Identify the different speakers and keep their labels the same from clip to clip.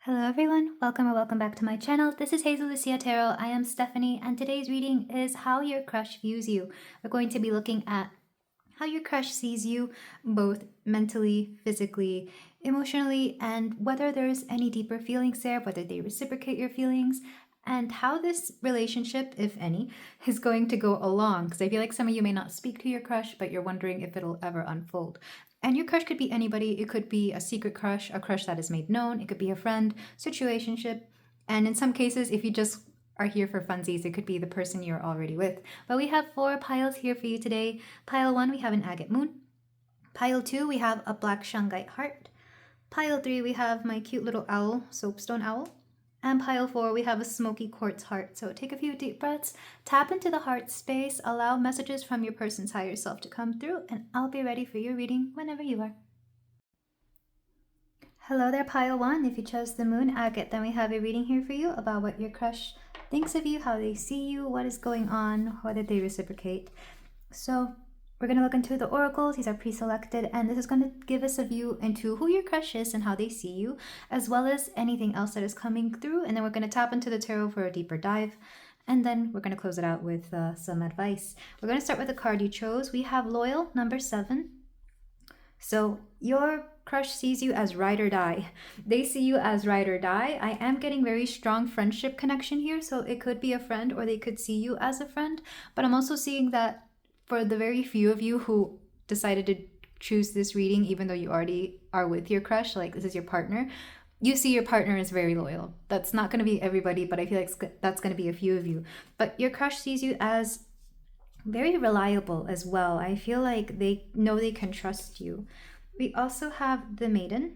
Speaker 1: Hello everyone, welcome or welcome back to my channel. This is Hazel Lucia Tarot. I am Stephanie and today's reading is how your crush views you. We're going to be looking at how your crush sees you both mentally, physically, emotionally, and whether there's any deeper feelings there, whether they reciprocate your feelings, and how this relationship, if any, is going to go along. Because I feel like some of you may not speak to your crush, but you're wondering if it'll ever unfold. And your crush could be anybody. It could be a secret crush, a crush that is made known. It could be a friend, situationship. And in some cases, if you just are here for funsies, it could be the person you're already with. But we have 4 piles here for you today. Pile 1, we have an agate moon. Pile 2, we have a black shungite heart. Pile 3, we have my cute little owl, soapstone owl. And pile 4, we have a smoky quartz heart. So take a few deep breaths, tap into the heart space, allow messages from your person's higher self to come through, and I'll be ready for your reading whenever you are. Hello there, pile 1. If you chose the moon agate, then we have a reading here for you about what your crush thinks of you, how they see you, what is going on, whether they reciprocate. So we're going to look into the oracles. These are pre-selected, and this is going to give us a view into who your crush is and how they see you, as well as anything else that is coming through. And then we're going to tap into the tarot for a deeper dive, and then we're going to close it out with some advice. We're going to start with the card you chose. We have Loyal, number 7. So your crush sees you as ride or die. They see you as ride or die. I am getting very strong friendship connection here, so it could be a friend or they could see you as a friend, but I'm also seeing that for the very few of you who decided to choose this reading, even though you already are with your crush, like this is your partner, you see your partner is very loyal. That's not going to be everybody, but I feel like that's going to be a few of you. But your crush sees you as very reliable as well. I feel like they know they can trust you. We also have the Maiden.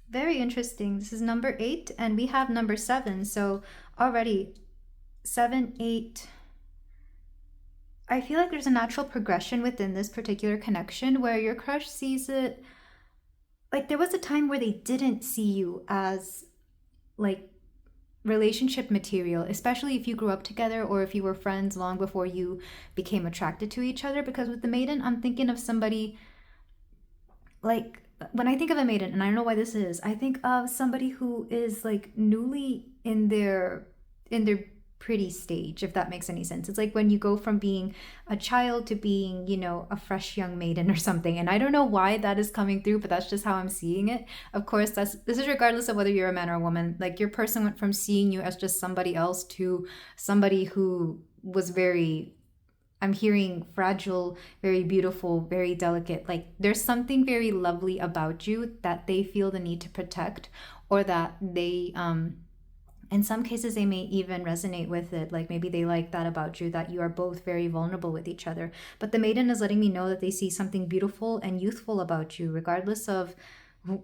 Speaker 1: Very interesting. This is number 8, and we have number 7. So already 7, 8. I feel like there's a natural progression within this particular connection where your crush sees it like there was a time where they didn't see you as like relationship material, especially if you grew up together or if you were friends long before you became attracted to each other. Because with the Maiden, I'm thinking of somebody like when I think of a maiden, and I don't know why this is, I think of somebody who is like newly in their pretty stage, if that makes any sense. It's like when you go from being a child to being, you know, a fresh young maiden or something. And I don't know why that is coming through, but that's just how I'm seeing it. Of course, this is regardless of whether you're a man or a woman. Like your person went from seeing you as just somebody else to somebody who was very, I'm hearing fragile, very beautiful, very delicate. Like there's something very lovely about you that they feel the need to protect, or that they in some cases, they may even resonate with it. Like maybe they like that about you, that you are both very vulnerable with each other. But the Maiden is letting me know that they see something beautiful and youthful about you, regardless of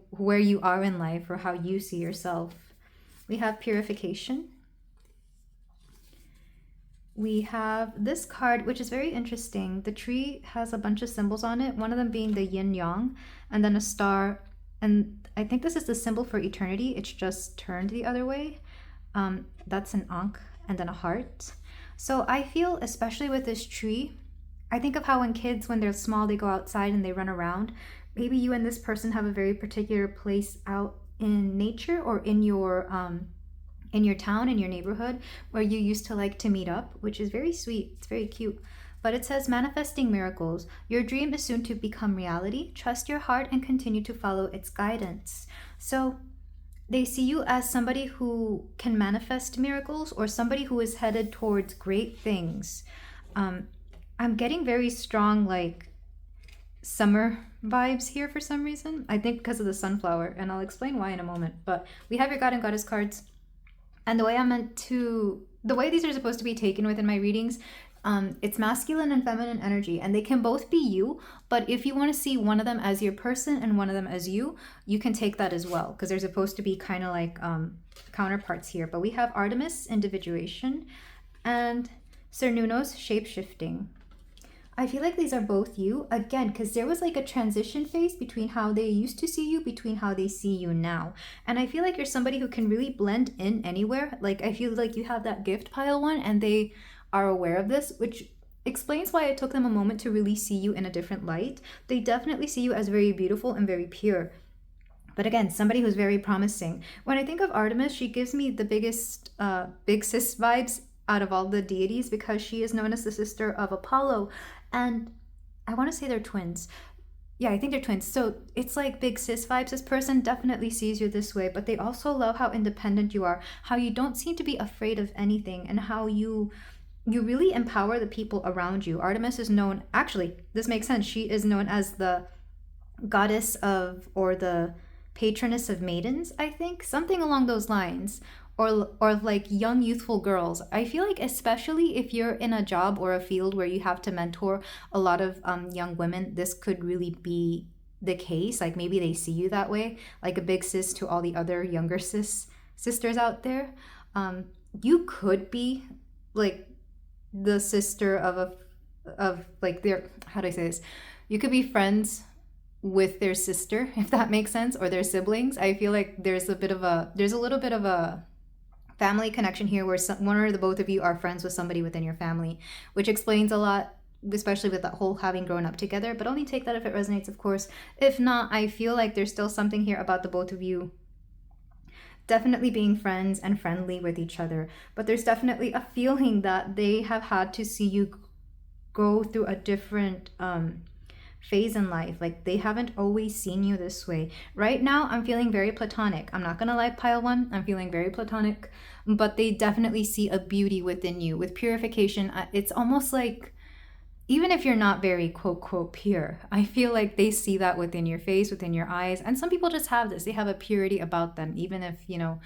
Speaker 1: where you are in life or how you see yourself. We have Purification. We have this card, which is very interesting. The tree has a bunch of symbols on it, one of them being the yin yang, and then a star. And I think this is the symbol for eternity. It's just turned the other way. That's an ankh and then a heart. So I feel, especially with this tree, I think of how when kids, when they're small, they go outside and they run around. Maybe you and this person have a very particular place out in nature or in your town, in your neighborhood, where you used to like to meet up, which is very sweet. It's very cute. But it says, manifesting miracles. Your dream is soon to become reality. Trust your heart and continue to follow its guidance. So they see you as somebody who can manifest miracles, or somebody who is headed towards great things. I'm getting very strong like summer vibes here for some reason. I think because of the sunflower, and I'll explain why in a moment. But we have your God and Goddess cards. And the way these are supposed to be taken within my readings, it's masculine and feminine energy, and they can both be you. But if you want to see one of them as your person and one of them as you can take that as well, because they're supposed to be kind of like counterparts here. But we have Artemis, individuation, and Cernunnos, shape-shifting. I feel like these are both you, again, because there was like a transition phase between how they used to see you, between how they see you now. And I feel like you're somebody who can really blend in anywhere. Like I feel like you have that gift, pile 1, and they are aware of this, which explains why it took them a moment to really see you in a different light. They definitely see you as very beautiful and very pure. But again, somebody who's very promising. When I think of Artemis, she gives me the biggest big sis vibes out of all the deities because she is known as the sister of Apollo. And I want to say they're twins. Yeah, I think they're twins. So it's like big sis vibes. This person definitely sees you this way, but they also love how independent you are, how you don't seem to be afraid of anything, and how you really empower the people around you. Artemis is known, actually, this makes sense. She is known as the goddess of, or the patroness of maidens, I think, something along those lines, or like young youthful girls. I feel like especially if you're in a job or a field where you have to mentor a lot of young women, this could really be the case. Like maybe they see you that way, like a big sis to all the other younger sisters out there. You could be like the sister of like their, how do I say this? You could be friends with their sister, if that makes sense, or their siblings. I feel like there's a little bit of a family connection here where one or the both of you are friends with somebody within your family, which explains a lot, especially with that whole having grown up together. But only take that if it resonates, of course. If not, I feel like there's still something here about the both of you definitely being friends and friendly with each other. But there's definitely a feeling that they have had to see you go through a different phase in life. Like they haven't always seen you this way. Right now I'm feeling very platonic. I'm not gonna lie, pile one, I'm feeling very platonic, but they definitely see a beauty within you with purification. It's almost like, even if you're not very quote quote pure, I feel like they see that within your face, within your eyes. And some people just have this, they have a purity about them, even if, you know,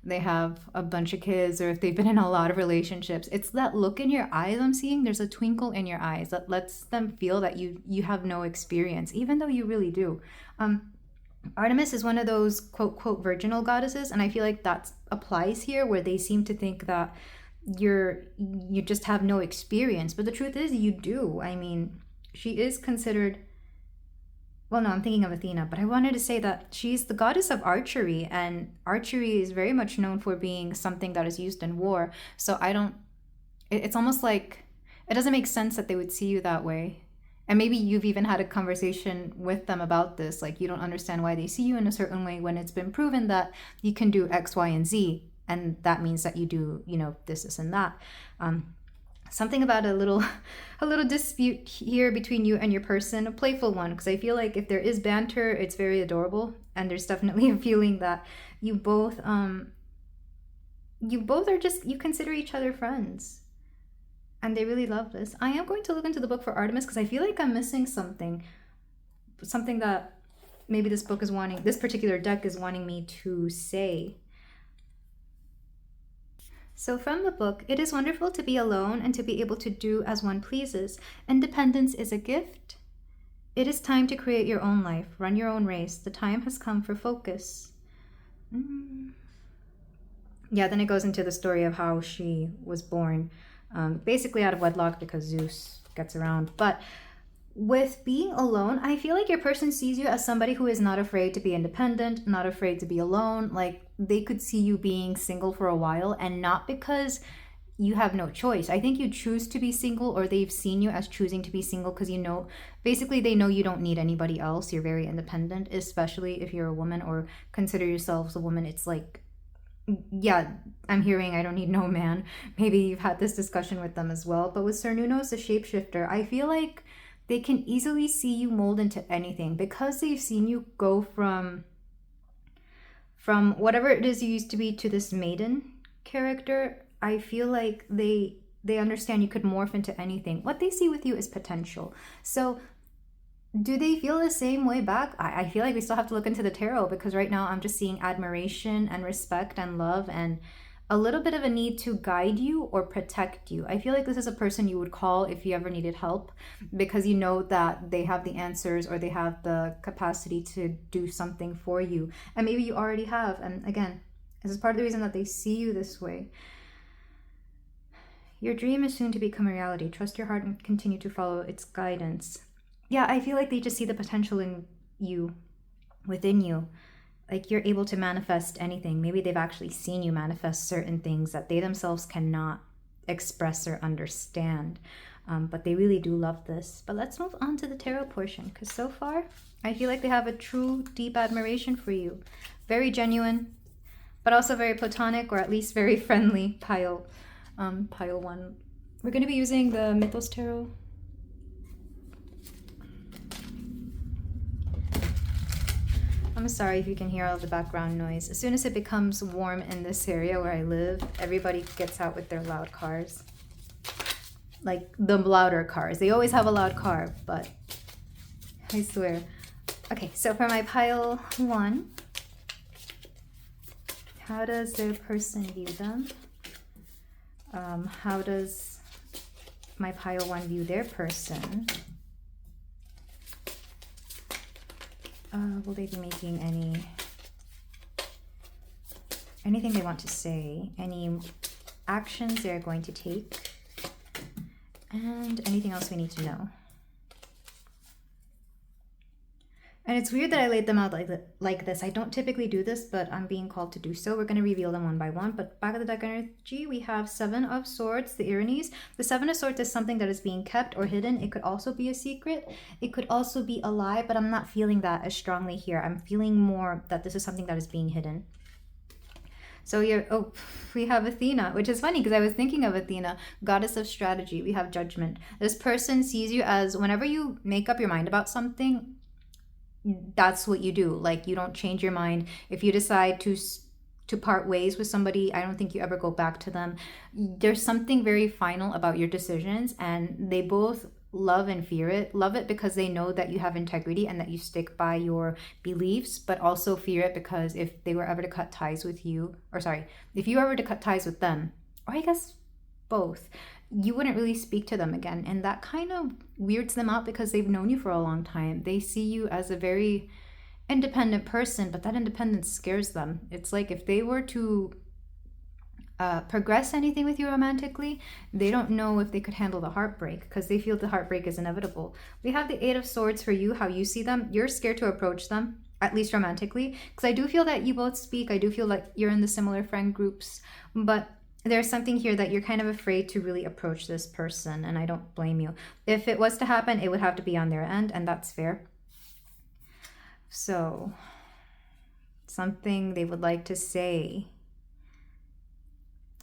Speaker 1: they have a bunch of kids or if they've been in a lot of relationships. It's that look in your eyes I'm seeing. There's a twinkle in your eyes that lets them feel that you have no experience, even though you really do. Artemis is one of those quote quote virginal goddesses, and I feel like that applies here, where they seem to think that you just have no experience, but the truth is you do. I mean, she is considered, well, no, I'm thinking of Athena, but I wanted to say that she's the goddess of archery, and archery is very much known for being something that is used in war. So it's almost like it doesn't make sense that they would see you that way. And maybe you've even had a conversation with them about this, like you don't understand why they see you in a certain way when it's been proven that you can do X, Y, and Z, and that means that you do, you know, this, and that. Something about a little dispute here between you and your person, a playful one, because I feel like if there is banter, it's very adorable, and there's definitely a feeling that you both are just, you consider each other friends, and they really love this. I am going to look into the book for Artemis because I feel like I'm missing something that maybe this particular deck is wanting me to say. So from the book, it is wonderful to be alone and to be able to do as one pleases. Independence is a gift. It is time to create your own life, run your own race. The time has come for focus. Yeah, then it goes into the story of how she was born, basically out of wedlock because Zeus gets around. But with being alone, I feel like your person sees you as somebody who is not afraid to be independent, not afraid to be alone. Like they could see you being single for a while, and not because you have no choice. I think you choose to be single, or they've seen you as choosing to be single because you know, basically they know you don't need anybody else. You're very independent, especially if you're a woman or consider yourselves a woman. It's like, yeah, I'm hearing I don't need no man. Maybe you've had this discussion with them as well. But with Cernunnos, the shapeshifter, I feel like they can easily see you mold into anything because they've seen you go from whatever it is you used to be to this maiden character. I feel like they understand you could morph into anything. What they see with you is potential. So do they feel the same way back? I feel like we still have to look into the tarot, because right now I'm just seeing admiration and respect and love and a little bit of a need to guide you or protect you. I feel like this is a person you would call if you ever needed help, because you know that they have the answers or they have the capacity to do something for you. And maybe you already have. And again, this is part of the reason that they see you this way. Your dream is soon to become a reality. Trust your heart and continue to follow its guidance. Yeah, I feel like they just see the potential in you, within you. Like you're able to manifest anything. Maybe they've actually seen you manifest certain things that they themselves cannot express or understand. but they really do love this. But let's move on to the tarot portion, because so far I feel like they have a true deep admiration for you. Very genuine, but also very platonic, or at least very friendly. Pile 1. We're going to be using the Mythos Tarot. I'm sorry if you can hear all the background noise. As soon as it becomes warm in this area where I live, everybody gets out with their loud cars. Like the louder cars. They always have a loud car, but I swear. Okay, so for my pile 1, how does their person view them? How does my pile 1 view their person? Will they be making anything they want to say? Any actions they're going to take? And anything else we need to know? And it's weird that I laid them out like this. I don't typically do this, but I'm being called to do so. We're going to reveal them one by one. But back of the deck energy, we have 7 of Swords, the Ironies. The 7 of Swords is something that is being kept or hidden. It could also be a secret. It could also be a lie, but I'm not feeling that as strongly here. I'm feeling more that this is something that is being hidden. So we have Athena, which is funny because I was thinking of Athena, goddess of strategy. We have Judgment. This person sees you as, whenever you make up your mind about something, that's what you do. Like, you don't change your mind. If you decide to part ways with somebody, I don't think you ever go back to them. There's something very final about your decisions, and they both love and fear it. Love it because they know that you have integrity and that you stick by your beliefs, but also fear it because if they were ever to cut ties with you, if you were ever to cut ties with them, or I guess both, you wouldn't really speak to them again. And that kind of weirds them out because they've known you for a long time. They see you as a very independent person, but that independence scares them. It's like if they were to progress anything with you romantically, they don't know if they could handle the heartbreak because they feel the heartbreak is inevitable. We have the 8 of Swords for you, how you see them. You're scared to approach them, at least romantically, because I do feel that you both speak. I do feel like you're in the similar friend groups, but there's something here that you're kind of afraid to really approach this person, and I don't blame you. If it was to happen, it would have to be on their end, and that's fair. So, something they would like to say.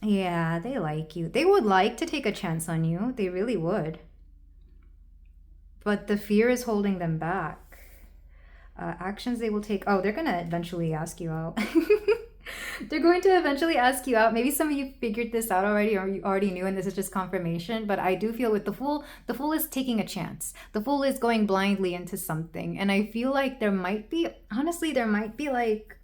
Speaker 1: Yeah, they like you. They would like to take a chance on you. They really would. But the fear is holding them back. Actions they will take. Oh, they're going to eventually ask you out. They're going to eventually ask you out. Maybe some of you figured this out already, or you already knew and this is just confirmation. But I do feel with the Fool is taking a chance. The Fool is going blindly into something. And I feel like there might be like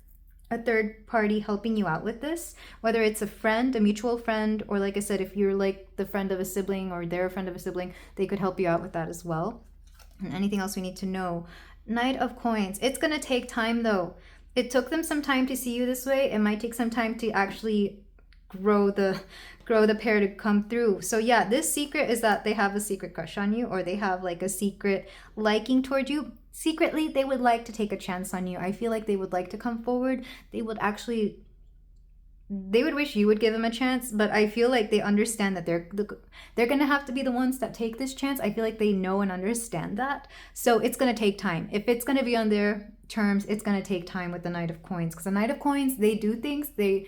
Speaker 1: a third party helping you out with this. Whether it's a friend, a mutual friend, or like I said, if you're like the friend of a sibling or they're a friend of a sibling, they could help you out with that as well. And anything else we need to know? Knight of Coins. It's going to take time though. It took them some time to see you this way. It might take some time to actually grow the pair to come through. So yeah, this secret is that they have a secret crush on you, or they have like a secret liking toward you. Secretly, they would like to take a chance on you. I feel like they would like to come forward. They would wish you would give them a chance, but I feel like they understand that they're going to have to be the ones that take this chance. I feel like they know and understand that. So it's going to take time. If it's going to be on their terms, it's going to take time with the Knight of Coins, because the Knight of Coins, they do things, they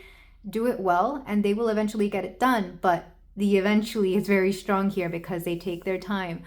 Speaker 1: do it well, and they will eventually get it done. But the eventually is very strong here because they take their time.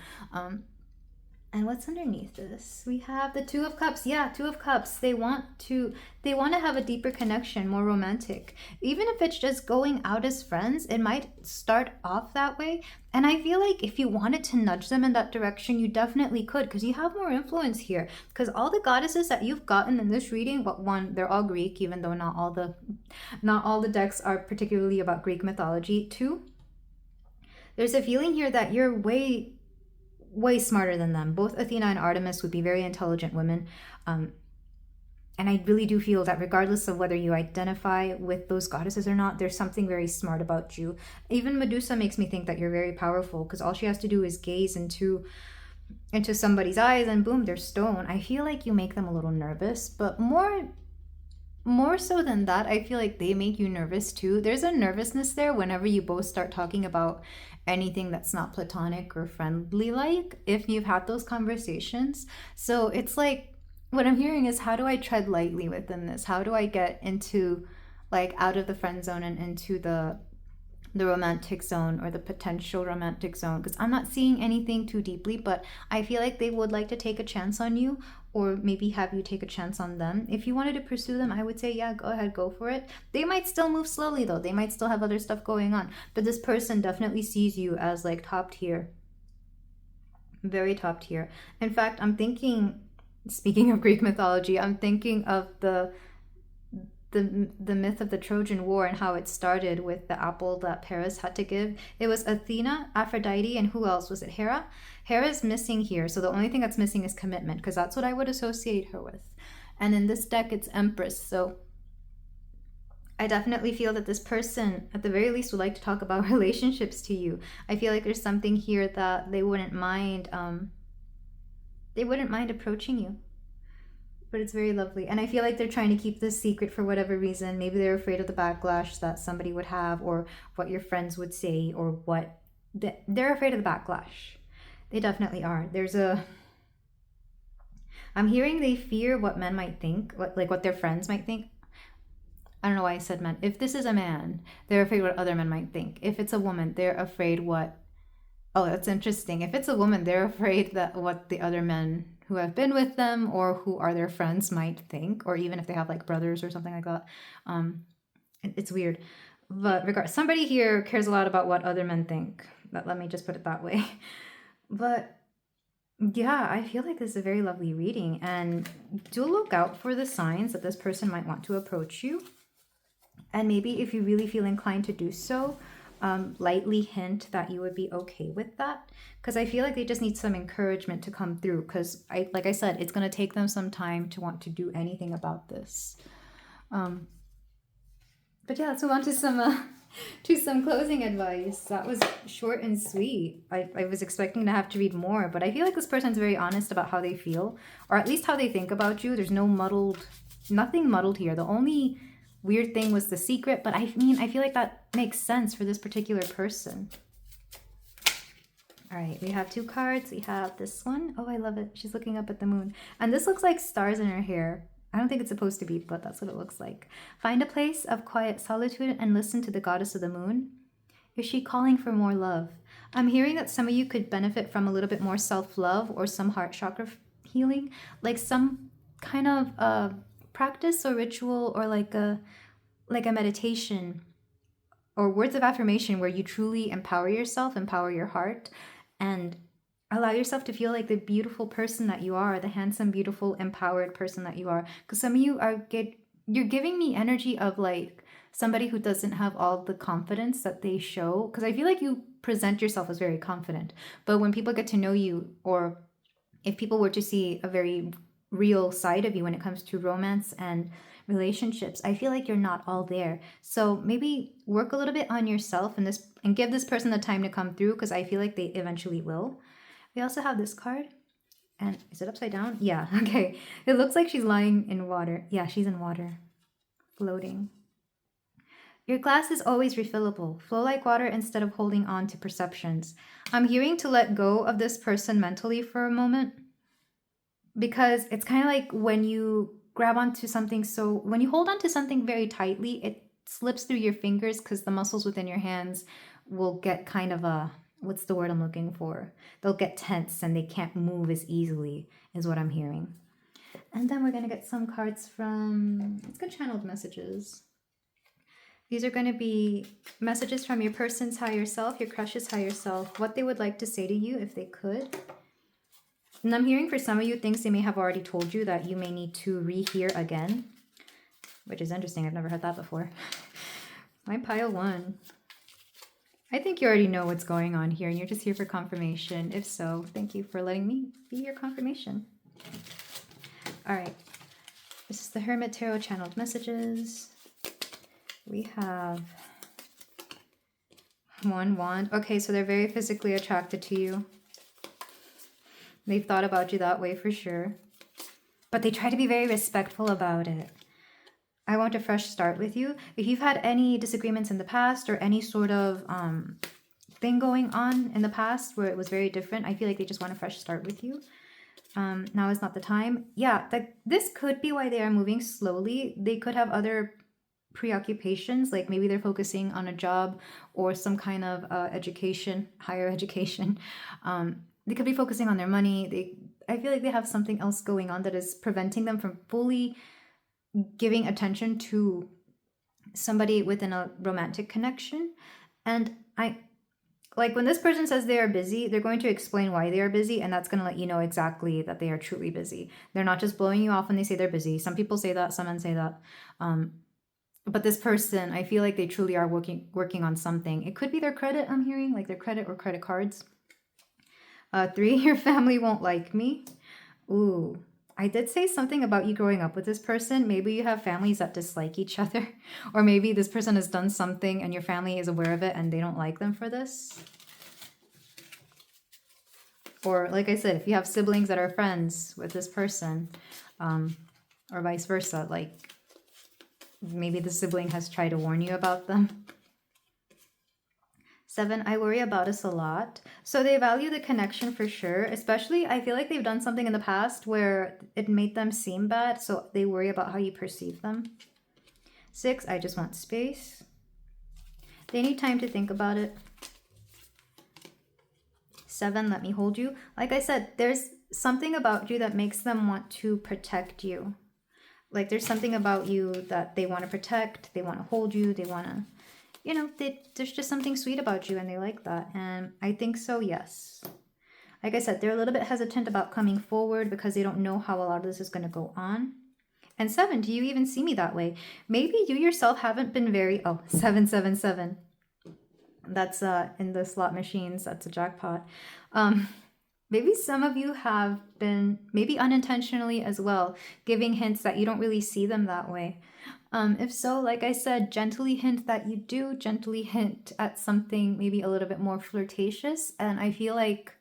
Speaker 1: And what's underneath this? We have the 2 of Cups. Yeah, 2 of Cups. They want to have a deeper connection, more romantic. Even if it's just going out as friends, it might start off that way. And I feel like if you wanted to nudge them in that direction, you definitely could, because you have more influence here. Because all the goddesses that you've gotten in this reading, but one, they're all Greek, even though not all the decks are particularly about Greek mythology. 2, there's a feeling here that you're way smarter than them. Both Athena and Artemis would be very intelligent women. And I really do feel that regardless of whether you identify with those goddesses or not, there's something very smart about you. Even Medusa makes me think that you're very powerful, because all she has to do is gaze into somebody's eyes and boom, they're stone. I feel like you make them a little nervous, but more more so than that, I feel like they make you nervous too. There's a nervousness there whenever you both start talking about anything that's not platonic or friendly, like if you've had those conversations. So it's like what I'm hearing is, how do I tread lightly within this? How do I get into, like, out of the friend zone and into the romantic zone, or the potential romantic zone? Because I'm not seeing anything too deeply, but I feel like they would like to take a chance on you, or maybe have you take a chance on them. If you wanted to pursue them, I would say, yeah, go ahead, go for it. They might still move slowly though. They might still have other stuff going on, but this person definitely sees you as like top tier, very top tier. In fact, I'm thinking, speaking of Greek mythology, I'm thinking of the myth of the Trojan War and how it started with the apple that Paris had to give. It was Athena, Aphrodite, and who else? Was it Hera? Hera's missing here, so the only thing that's missing is commitment, because that's what I would associate her with. And in this deck, it's Empress, so I definitely feel that this person, at the very least, would like to talk about relationships to you. I feel like there's something here that they wouldn't mind. They wouldn't mind approaching you, but it's very lovely. And I feel like they're trying to keep this secret for whatever reason. Maybe they're afraid of the backlash that somebody would have, or what your friends would say, or what they're afraid of the backlash. They definitely are. I'm hearing they fear what men might think, what their friends might think. I don't know why I said men. If this is a man, they're afraid what other men might think. If it's a woman, they're afraid what, oh, that's interesting. If it's a woman, they're afraid that what the other men who have been with them or who are their friends might think, or even if they have like brothers or something like that. It's weird. But regardless, somebody here cares a lot about what other men think. Let me just put it that way. But yeah, I feel like this is a very lovely reading, and do look out for the signs that this person might want to approach you. And maybe if you really feel inclined to do so, lightly hint that you would be okay with that, because I feel like they just need some encouragement to come through, because like I said, it's going to take them some time to want to do anything about this. But yeah, let's move on to some closing advice. That was short and sweet. I was expecting to have to read more, but I feel like this person's very honest about how they feel, or at least how they think about you. There's nothing muddled here. The only weird thing was the secret, but I mean, I feel like that makes sense for this particular person. All right, we have 2 cards. We have this one. Oh, I love it. She's looking up at the moon. And this looks like stars in her hair. I don't think it's supposed to be, but that's what it looks like. Find a place of quiet solitude and listen to the goddess of the moon. Is she calling for more love? I'm hearing that some of you could benefit from a little bit more self-love, or some heart chakra healing, like some kind of practice or ritual, or like a meditation or words of affirmation where you truly empower yourself, empower your heart, and allow yourself to feel like the beautiful person that you are, the handsome, beautiful, empowered person that you are. Because some of you you're giving me energy of like somebody who doesn't have all the confidence that they show. Because I feel like you present yourself as very confident, but when people get to know you, or if people were to see a very real side of you when it comes to romance and relationships, I feel like you're not all there. So maybe work a little bit on yourself and give this person the time to come through, because I feel like they eventually will. We also have this card, and is it upside down? Yeah, okay. It looks like she's lying in water. Yeah, she's in water, floating. Your glass is always refillable. Flow like water instead of holding on to perceptions. I'm hearing to let go of this person mentally for a moment, because it's kind of like when you grab onto something, so when you hold onto something very tightly, it slips through your fingers because the muscles within your hands will get kind of what's the word I'm looking for? They'll get tense and they can't move as easily, is what I'm hearing. And then we're going to get some cards from, let's get channeled messages. These are going to be messages from your person's higher self, your crush's higher self, what they would like to say to you if they could. And I'm hearing for some of you things they may have already told you that you may need to rehear again, which is interesting. I've never heard that before. My pile 1. I think you already know what's going on here and you're just here for confirmation. If so, thank you for letting me be your confirmation. All right. This is the Hermit Tarot channeled messages. We have 1 wand. Okay, so they're very physically attracted to you. They've thought about you that way for sure. But they try to be very respectful about it. I want a fresh start with you. If you've had any disagreements in the past or any sort of thing going on in the past where it was very different, I feel like they just want a fresh start with you. Now is not the time. Yeah, this could be why they are moving slowly. They could have other preoccupations, like maybe they're focusing on a job or some kind of education, higher education. They could be focusing on their money. I feel like they have something else going on that is preventing them from fully giving attention to somebody within a romantic connection. And like when this person says they are busy, they're going to explain why they are busy, and that's going to let you know exactly that they are truly busy. They're not just blowing you off when they say they're busy. Some people say that, some men say that. But this person, I feel like they truly are working on something. It could be their credit, I'm hearing, like their credit or credit cards. 3, your family won't like me. Ooh, I did say something about you growing up with this person. Maybe you have families that dislike each other. Or maybe this person has done something and your family is aware of it and they don't like them for this. Or like I said, if you have siblings that are friends with this person, or vice versa, like maybe the sibling has tried to warn you about them. 7, I worry about us a lot. So they value the connection for sure. Especially, I feel like they've done something in the past where it made them seem bad. So they worry about how you perceive them. 6, I just want space. They need time to think about it. 7, let me hold you. Like I said, there's something about you that makes them want to protect you. Like there's something about you that they want to protect. They want to hold you. They want to... You know, there's just something sweet about you and they like that. And I think so, yes. Like I said, they're a little bit hesitant about coming forward because they don't know how a lot of this is going to go on. And 7, do you even see me that way? Maybe you yourself haven't been very... Oh, 777. That's in the slot machines. That's a jackpot. Maybe some of you have been, maybe unintentionally as well, giving hints that you don't really see them that way. If so, like I said, gently hint that you do, gently hint at something maybe a little bit more flirtatious, and I feel like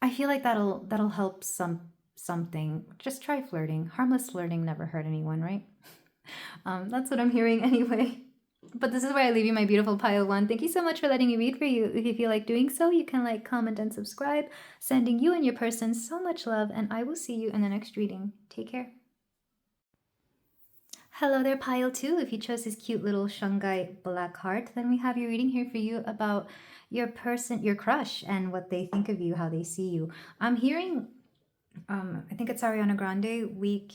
Speaker 1: that'll help something. Just try flirting. Harmless flirting never hurt anyone, right? That's what I'm hearing anyway. But this is where I leave you, my beautiful pile one. Thank you so much for letting me read for you. If you feel like doing so, you can like, comment, and subscribe. Sending you and your person so much love, and I will see you in the next reading. Take care. Hello there, pile 2. If you chose this cute little shungite black heart, then we have your reading here for you about your person, your crush, and what they think of you, how they see you. I'm hearing, I think it's Ariana Grande, we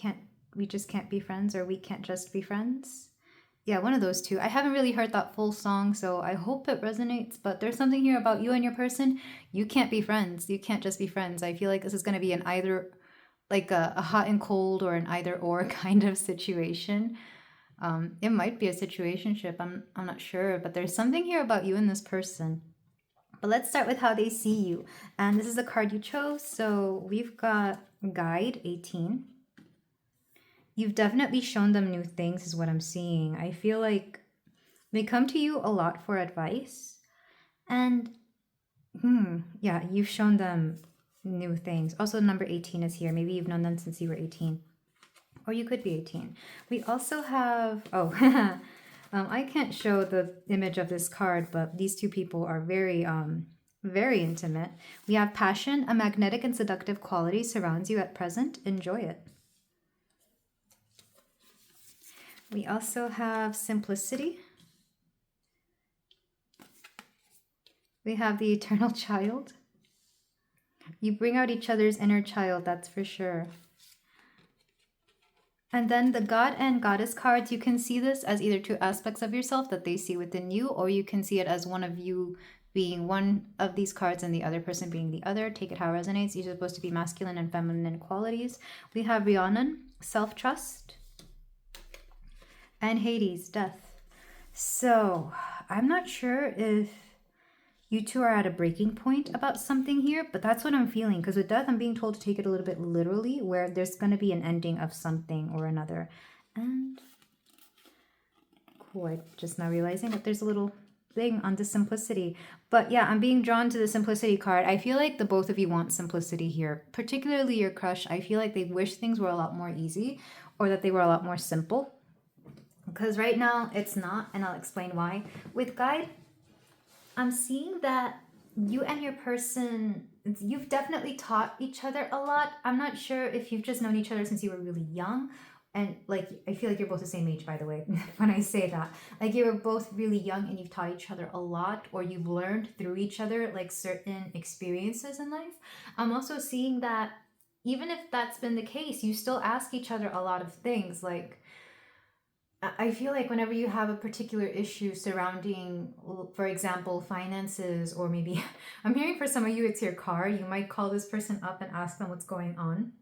Speaker 1: just can't be friends, or we can't just be friends. Yeah, one of those two. I haven't really heard that full song, so I hope it resonates, but there's something here about you and your person. You can't be friends. You can't just be friends. I feel like this is going to be an either... like a hot and cold or an either or kind of situation. It might be a situationship. I'm not sure, but there's something here about you and this person. But let's start with how they see you. And this is the card you chose. So we've got Guide 18. You've definitely shown them new things is what I'm seeing. I feel like they come to you a lot for advice. And yeah, you've shown them new things. Also, number 18 is here. Maybe you've known them since you were 18. Or you could be 18. We also have... Oh, I can't show the image of this card, but these two people are very, very intimate. We have passion. A magnetic and seductive quality surrounds you at present. Enjoy it. We also have simplicity. We have the eternal child. You bring out each other's inner child, that's for sure. And then the God and Goddess cards, you can see this as either two aspects of yourself that they see within you, or you can see it as one of you being one of these cards and the other person being the other. Take it how it resonates. These are supposed to be masculine and feminine qualities. We have Rhiannon, self-trust, and Hades, death. So I'm not sure if you two are at a breaking point about something here, but that's what I'm feeling. Because with death, I'm being told to take it a little bit literally, where there's going to be an ending of something or another. And cool, I'm just now realizing that there's thing on the simplicity. But yeah, I'm being drawn to the simplicity card. I feel like the both of you want simplicity here, particularly your crush. I feel like they wish things were a lot more easy or that they were a lot more simple. Because right now it's not, and I'll explain why. With guide, I'm seeing that you and your person, you've definitely taught each other a lot. I'm not sure if you've just known each other since you were really young. And like, I feel like you're both the same age, by the way, when I say that. Like, you were both really young and you've taught each other a lot, or you've learned through each other, like certain experiences in life. I'm also seeing that even if that's been the case, you still ask each other a lot of things. Like, I feel like whenever you have a particular issue surrounding, for example, finances, or maybe I'm hearing for some of you it's your car, you might call this person up and ask them what's going on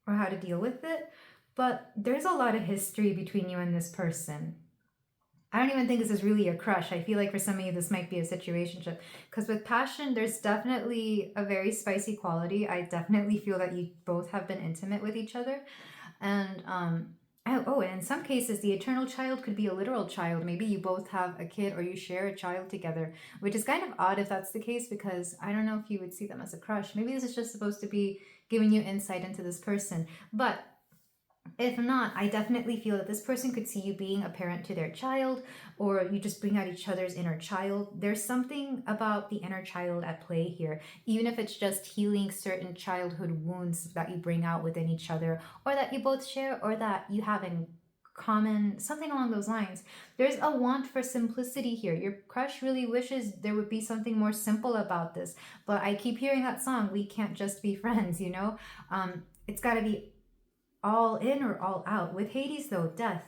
Speaker 1: or how to deal with it. But there's a lot of history between you and this person. I don't even think this is really a crush. I feel like for some of you this might be a situationship, because with passion there's definitely a very spicy quality. I definitely feel that you both have been intimate with each other, and and in some cases, the eternal child could be a literal child. Maybe you both have a kid or you share a child together, which is kind of odd if that's the case, because I don't know if you would see them as a crush. Maybe this is just supposed to be giving you insight into this person. But if not, I definitely feel that this person could see you being a parent to their child, or you just bring out each other's inner child. There's something about the inner child at play here, even if it's just healing certain childhood wounds that you bring out within each other, or that you both share, or that you have in common, something along those lines. There's a want for simplicity here. Your crush really wishes there would be something more simple about this, but I keep hearing that song, "We Can't Just Be Friends," you know? It's got to be all in or all out. With Hades though, death.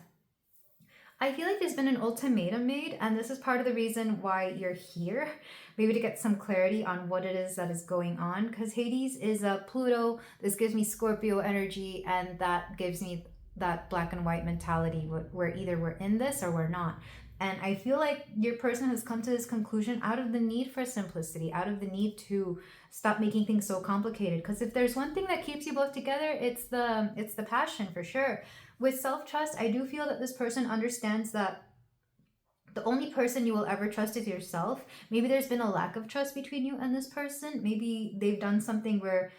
Speaker 1: I feel like there's been an ultimatum made, and this is part of the reason why you're here, maybe to get some clarity on what it is that is going on, because Hades is a Pluto. This gives me Scorpio energy, and that gives me that black and white mentality where either we're in this or we're not. And I feel like your person has come to this conclusion out of the need for simplicity, out of the need to stop making things so complicated. Because if there's one thing that keeps you both together, it's the passion, for sure. With self-trust, I do feel that this person understands that the only person you will ever trust is yourself. Maybe there's been a lack of trust between you and this person. Maybe they've done something where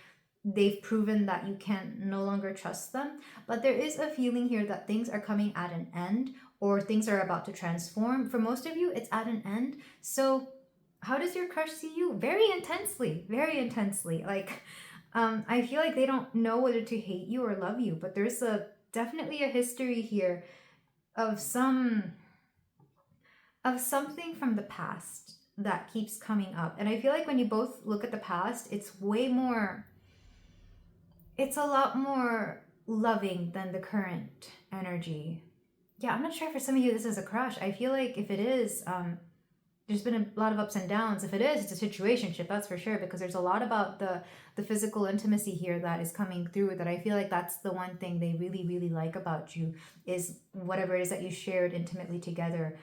Speaker 1: they've proven that you can no longer trust them. But there is a feeling here that things are coming at an end, or things are about to transform. For most of you, it's at an end. So how does your crush see you? Very intensely, very intensely. Like, I feel like they don't know whether to hate you or love you, but there's definitely a history here of something from the past that keeps coming up. And I feel like when you both look at the past, it's a lot more loving than the current energy. Yeah, I'm not sure for some of you this is a crush. I feel like if it is, there's been a lot of ups and downs. If it is, it's a situationship, that's for sure, because there's a lot about the physical intimacy here that is coming through, that I feel like that's the one thing they really, really like about you, is whatever it is that you shared intimately together.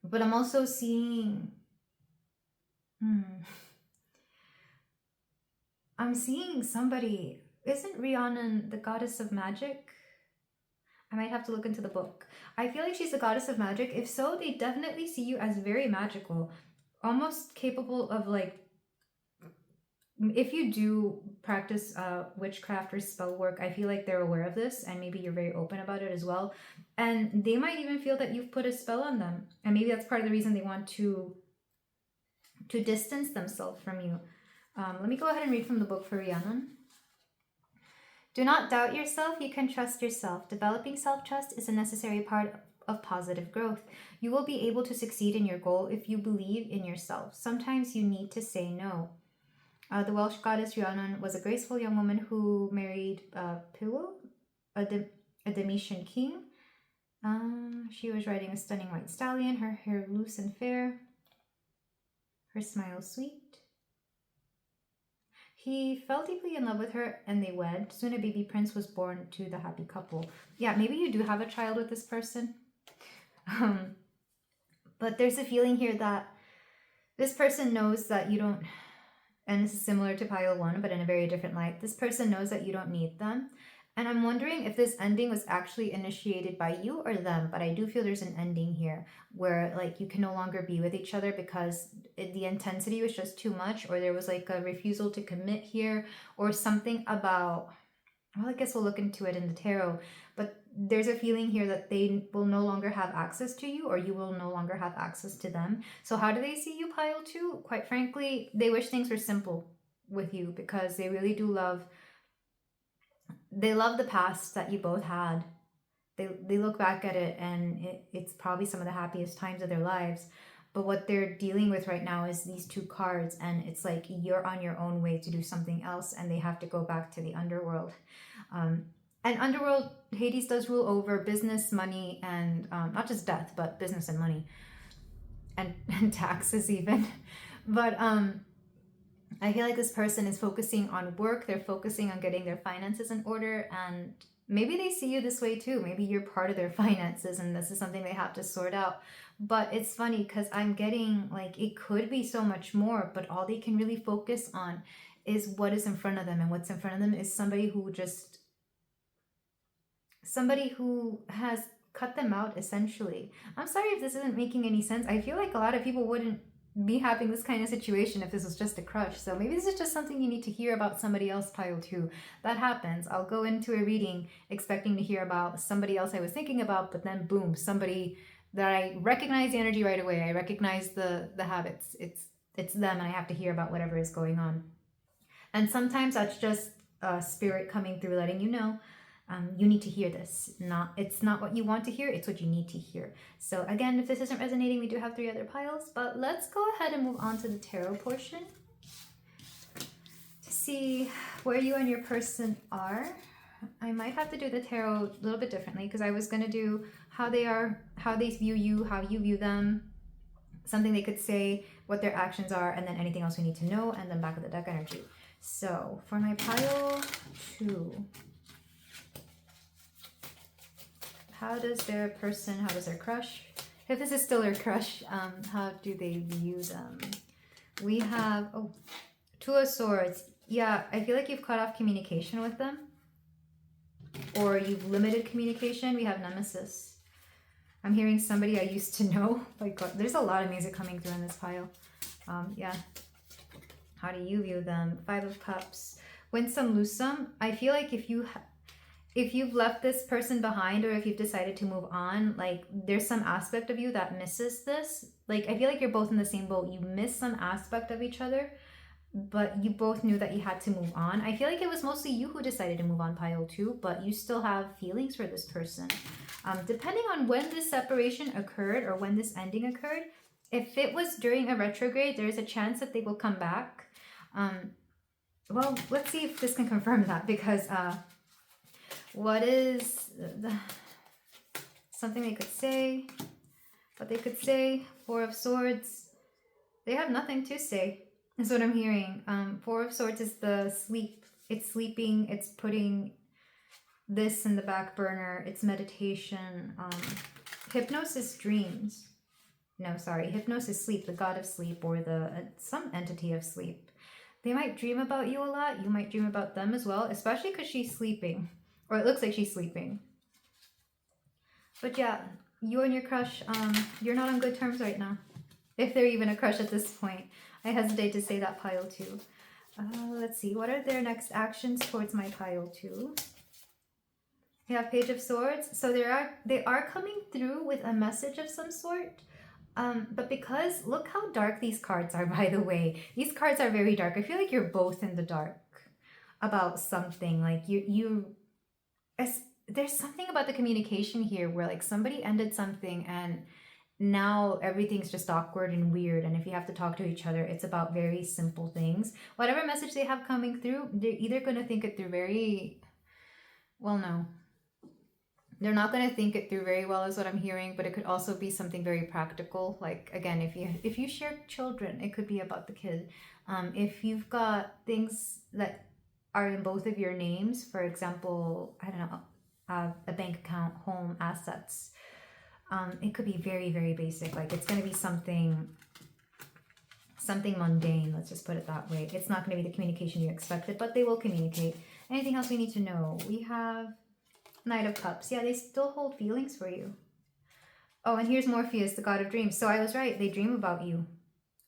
Speaker 1: But I'm also seeing... I'm seeing somebody... Isn't Rhiannon the goddess of magic? I might have to look into the book. I feel like she's the goddess of magic. If so, they definitely see you as very magical, almost capable of, like, if you do practice witchcraft or spell work, I feel like they're aware of this, and maybe you're very open about it as well. And they might even feel that you've put a spell on them, and maybe that's part of the reason they want to distance themselves from you. Let me go ahead and read from the book for Rhiannon. Do not doubt yourself, you can trust yourself. Developing self-trust is a necessary part of positive growth. You will be able to succeed in your goal if you believe in yourself. Sometimes you need to say no. The Welsh goddess Rhiannon was a graceful young woman who married Pwyll, a Demetian king. She was riding a stunning white stallion, her hair loose and fair, her smile sweet. He fell deeply in love with her and they wed. Soon a baby prince was born to the happy couple. Yeah, maybe you do have a child with this person. But there's a feeling here that this person knows that you don't, and this is similar to pile 1, but in a very different light. This person knows that you don't need them. And I'm wondering if this ending was actually initiated by you or them, but I do feel there's an ending here where like you can no longer be with each other because the intensity was just too much, or there was like a refusal to commit here, or something about, well, I guess we'll look into it in the tarot, but there's a feeling here that they will no longer have access to you, or you will no longer have access to them. So how do they see you, pile 2? Quite frankly, they wish things were simple with you because they really do love the past that you both had. They look back at it and it's probably some of the happiest times of their lives. But what they're dealing with right now is these 2 cards, and it's like you're on your own way to do something else, and they have to go back to the underworld. And underworld, Hades does rule over business, money, and not just death, but business and money, and taxes even. But I feel like this person is focusing on work. They're focusing on getting their finances in order, and maybe they see you this way too. Maybe you're part of their finances and this is something they have to sort out. But it's funny because I'm getting like it could be so much more, but all they can really focus on is what is in front of them. And what's in front of them is somebody who has cut them out, essentially. I'm sorry if this isn't making any sense. I feel like a lot of people wouldn't be having this kind of situation if this was just a crush. So maybe this is just something you need to hear about somebody else, pile 2. That happens. I'll go into a reading expecting to hear about somebody else I was thinking about, but then boom, somebody that I recognize the energy right away. I recognize the habits. It's them, and I have to hear about whatever is going on. And sometimes that's just spirit coming through, letting you know you need to hear this. It's not what you want to hear, it's what you need to hear. So again, if this isn't resonating, we do have 3 other piles, but let's go ahead and move on to the tarot portion to see where you and your person are. I might have to do the tarot a little bit differently because I was going to do how they are, how they view you, how you view them, something they could say, what their actions are, and then anything else we need to know, and then back of the deck energy. So for my pile 2, how does their person, how does their crush, if this is still their crush, how do they view them? We have, 2 of Swords. Yeah, I feel like you've cut off communication with them, or you've limited communication. We have Nemesis. I'm hearing somebody I used to know. Like, God, there's a lot of music coming through in this pile. Yeah. How do you view them? 5 of Cups. Win some, lose some. I feel like if you've left this person behind, or if you've decided to move on, like there's some aspect of you that misses this. Like I feel like you're both in the same boat. You miss some aspect of each other, but you both knew that you had to move on. I feel like it was mostly you who decided to move on, pile 2, but you still have feelings for this person. Depending on when this separation occurred or when this ending occurred, if it was during a retrograde, there's a chance that they will come back. Well, let's see if this can confirm that, because what is something they could say? What they could say? 4 of Swords. They have nothing to say, is what I'm hearing. 4 of Swords is the sleep. It's sleeping. It's putting this in the back burner. It's meditation. Hypnosis, dreams. No, sorry. Hypnosis, sleep. The god of sleep, or some entity of sleep. They might dream about you a lot. You might dream about them as well, especially because she's sleeping. Or it looks like she's sleeping. But yeah, you and your crush, you're not on good terms right now. If they're even a crush at this point. I hesitate to say that, pile 2. Let's see. What are their next actions towards my pile 2? We have Page of Swords. So they are coming through with a message of some sort. But because, look how dark these cards are, by the way. These cards are very dark. I feel like you're both in the dark about something. Like there's something about the communication here where like somebody ended something and now everything's just awkward and weird. And if you have to talk to each other, it's about very simple things. Whatever message they have coming through, they're either going to think it through very, well, no. They're not going to think it through very well is what I'm hearing, but it could also be something very practical. Like, again, if you share children, it could be about the kid. If you've got things that are in both of your names, for example, I don't know, a bank account, home, assets, it could be very, very basic. Like it's going to be something something mundane, let's just put it that way. It's not going to be the communication you expected, but they will communicate. Anything else we need to know? We have Knight of Cups. Yeah, they still hold feelings for you. Oh, and here's Morpheus, the god of dreams. So I was right. They dream about you.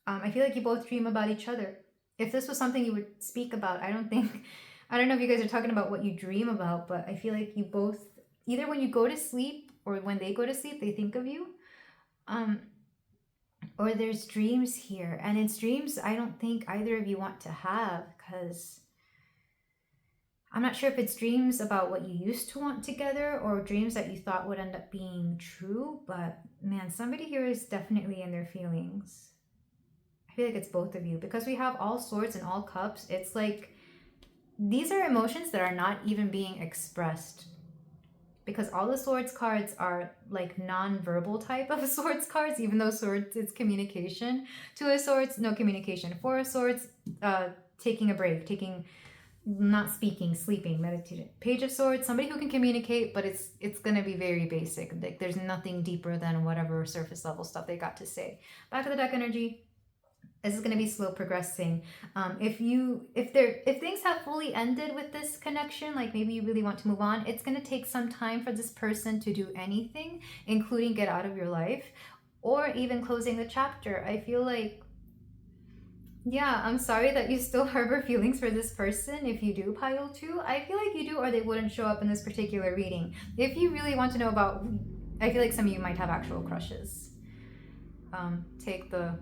Speaker 1: I feel like you both dream about each other. If this was something you would speak about, I don't know if you guys are talking about what you dream about, but I feel like you both, either when you go to sleep or when they go to sleep, they think of you. Or there's dreams here. And it's dreams I don't think either of you want to have, because I'm not sure if it's dreams about what you used to want together or dreams that you thought would end up being true. But man, somebody here is definitely in their feelings. I feel like it's both of you, because we have all swords and all cups. It's like these are emotions that are not even being expressed, because all the swords cards are like non-verbal type of swords cards, even though swords it's communication. Two of swords, no communication. Four of swords, taking a break, not speaking, sleeping, meditating. Page of swords, somebody who can communicate, but it's gonna be very basic. Like there's nothing deeper than whatever surface level stuff they got to say. Back of the deck energy. This is going to be slow progressing. If things have fully ended with this connection, like maybe you really want to move on, it's going to take some time for this person to do anything, including get out of your life, or even closing the chapter. I feel like, yeah, I'm sorry that you still harbor feelings for this person. If you do, pile 2, I feel like you do, or they wouldn't show up in this particular reading. If you really want to know about, I feel like some of you might have actual crushes. Take the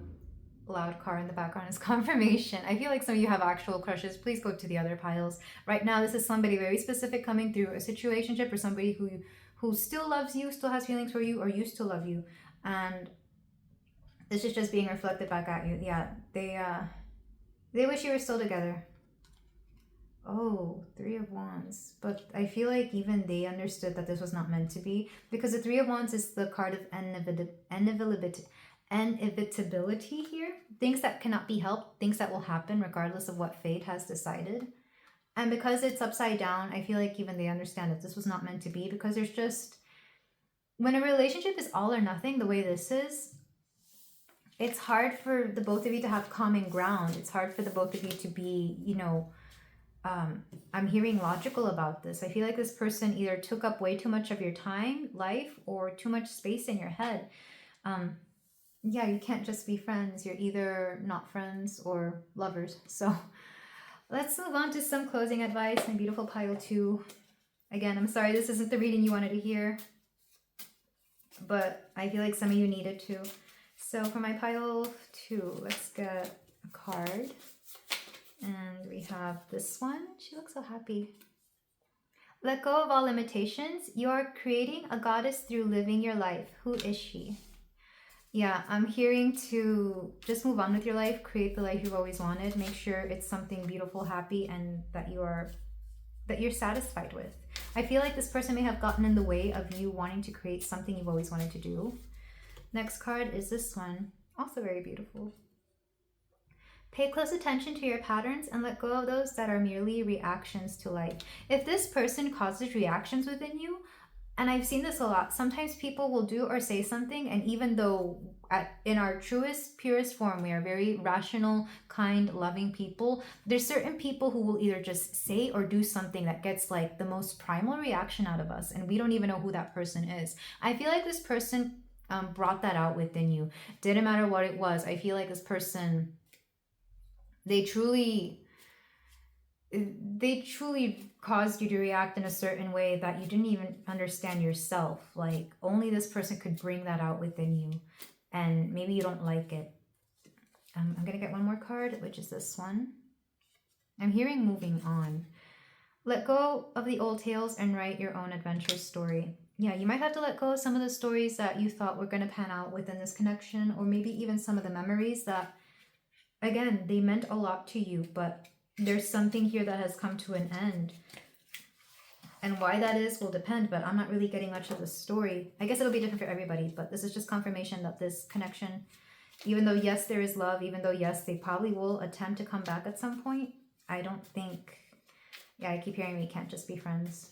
Speaker 1: loud car in the background as confirmation. I feel like some of you have actual crushes. Please go to the other piles. Right now, this is somebody very specific coming through a situationship, or somebody who still loves you, still has feelings for you, or used to love you. And this is just being reflected back at you. Yeah, they wish you were still together. Oh, 3 of Wands. But I feel like even they understood that this was not meant to be, because the 3 of Wands is the card of inevitability here. Things that cannot be helped, things that will happen regardless of what fate has decided. And because it's upside down, I feel like even they understand that this was not meant to be, because there's just, when a relationship is all or nothing the way this is, it's hard for the both of you to have common ground. It's hard for the both of you to be, I'm hearing logical about this. I feel like this person either took up way too much of your time, life, or too much space in your head. Yeah, you can't just be friends. You're either not friends or lovers. So let's move on to some closing advice. My beautiful pile 2. Again, I'm sorry this isn't the reading you wanted to hear, but I feel like some of you needed to. So for my pile 2, let's get a card. And we have this one. She looks so happy. Let go of all limitations. You are creating a goddess through living your life. Who is she? Yeah, I'm hearing to just move on with your life, create the life you've always wanted, make sure it's something beautiful, happy, and that you're satisfied with. I feel like this person may have gotten in the way of you wanting to create something you've always wanted to do. Next card is this one, also very beautiful. Pay close attention to your patterns and let go of those that are merely reactions to life. If this person causes reactions within you, and I've seen this a lot, sometimes people will do or say something, and even though in our truest, purest form, we are very rational, kind, loving people, there's certain people who will either just say or do something that gets like the most primal reaction out of us, and we don't even know who that person is. I feel like this person brought that out within you. Didn't matter what it was. I feel like this person, they truly caused you to react in a certain way that you didn't even understand yourself. Like only this person could bring that out within you, and maybe you don't like it. I'm gonna get one more card, which is this one. I'm hearing moving on. Let go of the old tales and write your own adventure story. Yeah, you might have to let go of some of the stories that you thought were going to pan out within this connection, or maybe even some of the memories that, again, they meant a lot to you, but there's something here that has come to an end. And why that is will depend, but I'm not really getting much of the story. I guess it'll be different for everybody, but this is just confirmation that this connection, even though, yes, there is love, even though, yes, they probably will attempt to come back at some point, I don't think, yeah, I keep hearing we can't just be friends.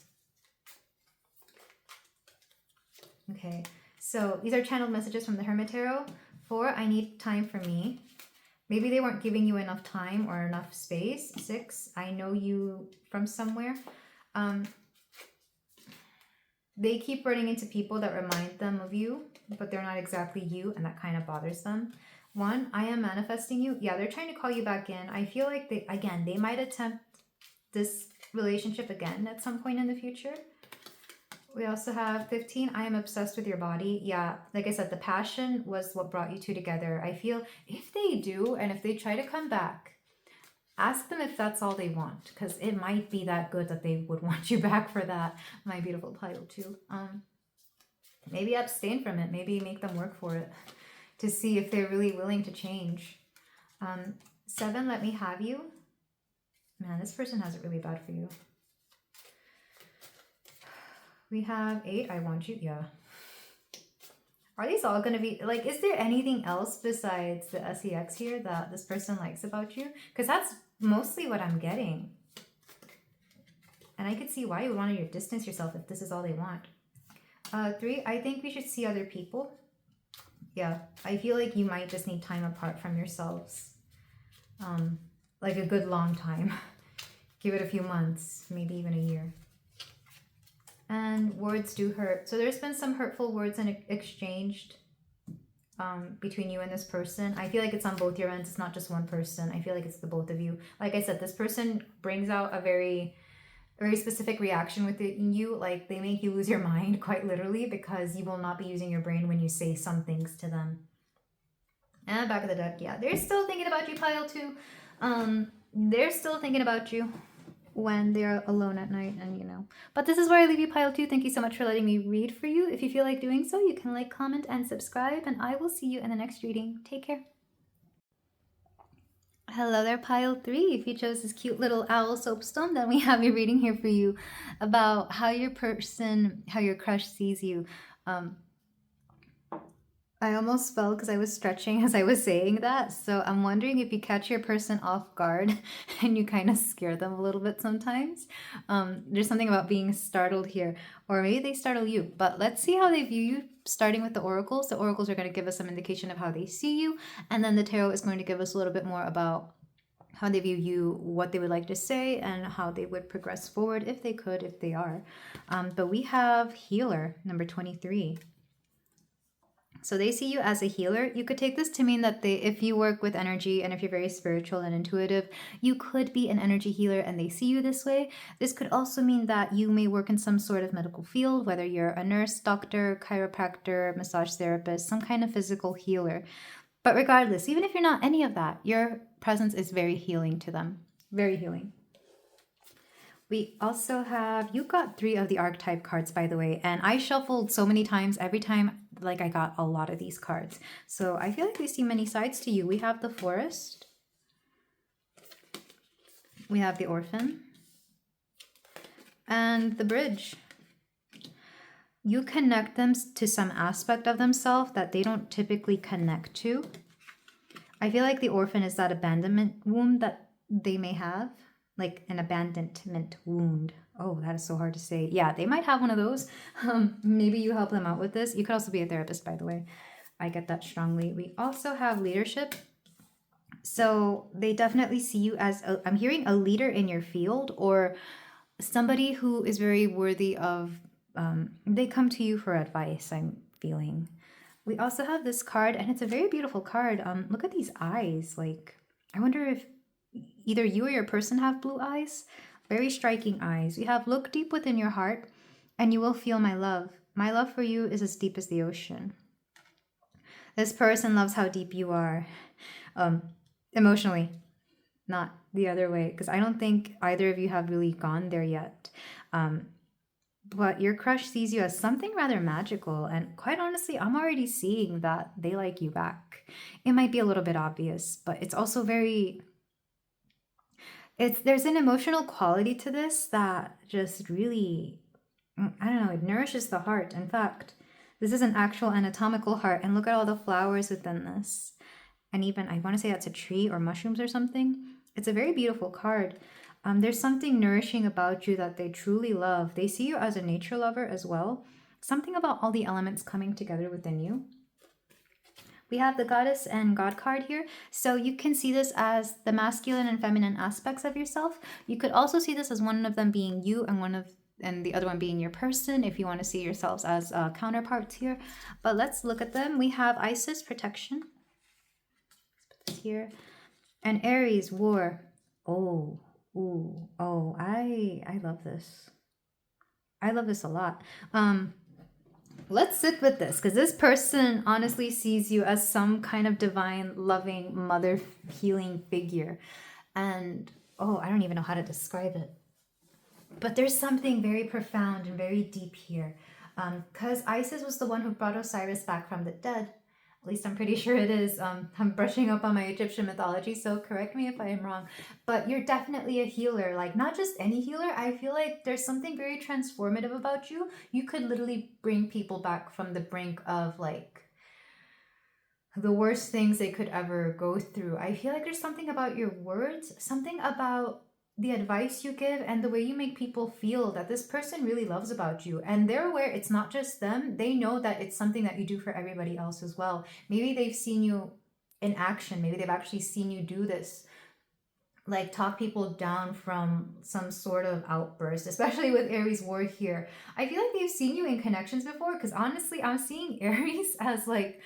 Speaker 1: Okay, so these are channeled messages from the Hermit Tarot. 4, I need time for me. Maybe they weren't giving you enough time or enough space. 6, I know you from somewhere. They keep running into people that remind them of you, but they're not exactly you, and that kind of bothers them. 1, I am manifesting you. Yeah, they're trying to call you back in. I feel like they might attempt this relationship again at some point in the future. We also have 15, I am obsessed with your body. Yeah, like I said, the passion was what brought you two together. I feel if they do, and if they try to come back, ask them if that's all they want, because it might be that good that they would want you back for that, my beautiful Pile 2. Maybe abstain from it. Maybe make them work for it to see if they're really willing to change. 7, let me have you. Man, this person has it really bad for you. We have 8, I want you. Yeah. Are these all going to be, like, is there anything else besides the SEX here that this person likes about you? Because that's mostly what I'm getting. And I could see why you would want to distance yourself if this is all they want. 3, I think we should see other people. Yeah, I feel like you might just need time apart from yourselves. Like a good long time. Give it a few months, maybe even a year. And words do hurt. So there's been some hurtful words exchanged between you and this person. I feel like it's on both your ends. It's not just one person. I feel like it's the both of you. Like I said, this person brings out a very specific reaction within you. Like they make you lose your mind quite literally, because you will not be using your brain when you say some things to them. And back of the deck, yeah, they're still thinking about you, Pile 2. They're still thinking about you when they're alone at night, and you know. But this is where I leave you, Pile 2. Thank you so much for letting me read for you. If you feel like doing so, you can like, comment, and subscribe, and I will see you in the next reading. Take care. Hello there, Pile 3. If you chose this cute little owl soapstone, then we have a reading here for you about how your crush sees you. I almost fell because I was stretching as I was saying that. So I'm wondering if you catch your person off guard and you kind of scare them a little bit sometimes. There's something about being startled here, or maybe they startle you. But let's see how they view you, starting with the oracles. The oracles are going to give us some indication of how they see you. And then the tarot is going to give us a little bit more about how they view you, what they would like to say, and how they would progress forward if they could, if they are. But we have healer, number 23. So they see you as a healer. You could take this to mean that if you work with energy and if you're very spiritual and intuitive, you could be an energy healer and they see you this way. This could also mean that you may work in some sort of medical field, whether you're a nurse, doctor, chiropractor, massage therapist, some kind of physical healer. But regardless, even if you're not any of that, your presence is very healing to them. Very healing. We also have, you got 3 of the archetype cards, by the way, and I shuffled so many times. Every time, like, I got a lot of these cards. So I feel like we see many sides to you. We have the Forest. We have the Orphan. And the Bridge. You connect them to some aspect of themselves that they don't typically connect to. I feel like the Orphan is that abandonment wound that they may have. Like an abandonment wound. Oh, that is so hard to say. Yeah, they might have one of those. Maybe you help them out with this. You could also be a therapist, by the way. I get that strongly. We also have leadership. So they definitely see you as, I'm hearing a leader in your field, or somebody who is very worthy of, they come to you for advice, I'm feeling. We also have this card, and it's a very beautiful card. Look at these eyes. Like, I wonder if either you or your person have blue eyes. Very striking eyes. We have, look deep within your heart and you will feel my love. My love for you is as deep as the ocean. This person loves how deep you are. Emotionally, not the other way, because I don't think either of you have really gone there yet. But your crush sees you as something rather magical, and quite honestly, I'm already seeing that they like you back. It might be a little bit obvious, but it's also very... there's an emotional quality to this that just really, I don't know, it nourishes the heart. In fact, this is an actual anatomical heart, and look at all the flowers within this. And even, I want to say that's a tree or mushrooms or something. It's a very beautiful card. There's something nourishing about you that they truly love. They see you as a nature lover as well. Something about all the elements coming together within you. We have the goddess and god card here. So you can see this as the masculine and feminine aspects of yourself. You could also see this as one of them being you and the other one being your person, if you want to see yourselves as counterparts here. But let's look at them. We have Isis, protection. Let's put this here. And Aries, war. Oh, ooh, oh, I love this. I love this a lot. Let's sit with this, because this person honestly sees you as some kind of divine, loving, mother healing figure. And, oh, I don't even know how to describe it. But there's something very profound and very deep here. Because Isis was the one who brought Osiris back from the dead. At least I'm pretty sure it is. I'm brushing up on my Egyptian mythology, so correct me if I am wrong. But you're definitely a healer. Like, not just any healer. I feel like there's something very transformative about you. You could literally bring people back from the brink of, like, the worst things they could ever go through. I feel like there's something about your words, something about the advice you give and the way you make people feel that this person really loves about you. And they're aware it's not just them. They know that it's something that you do for everybody else as well. Maybe they've seen you in action. Maybe they've actually seen you do this. Like, talk people down from some sort of outburst, especially with Aries war here. I feel like they've seen you in connections before, because honestly, I'm seeing Aries as like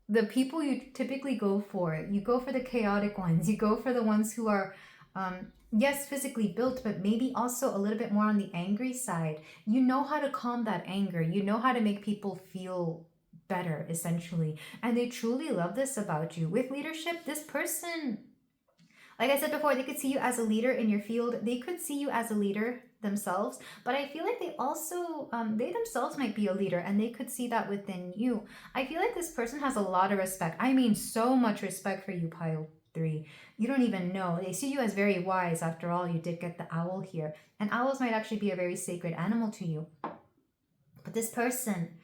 Speaker 1: the people you typically go for. You go for the chaotic ones. You go for the ones who are yes, physically built, but maybe also a little bit more on the angry side. You know how to calm that anger. You know how to make people feel better, essentially. And they truly love this about you. With leadership, this person, like I said before, they could see you as a leader in your field. They could see you as a leader themselves, but I feel like they also, they themselves might be a leader, and they could see that within you. I feel like this person has a lot of respect. I mean, so much respect for you, Pile 3. You don't even know. They see you as very wise. After all, you did get the owl here. And owls might actually be a very sacred animal to you. But this person,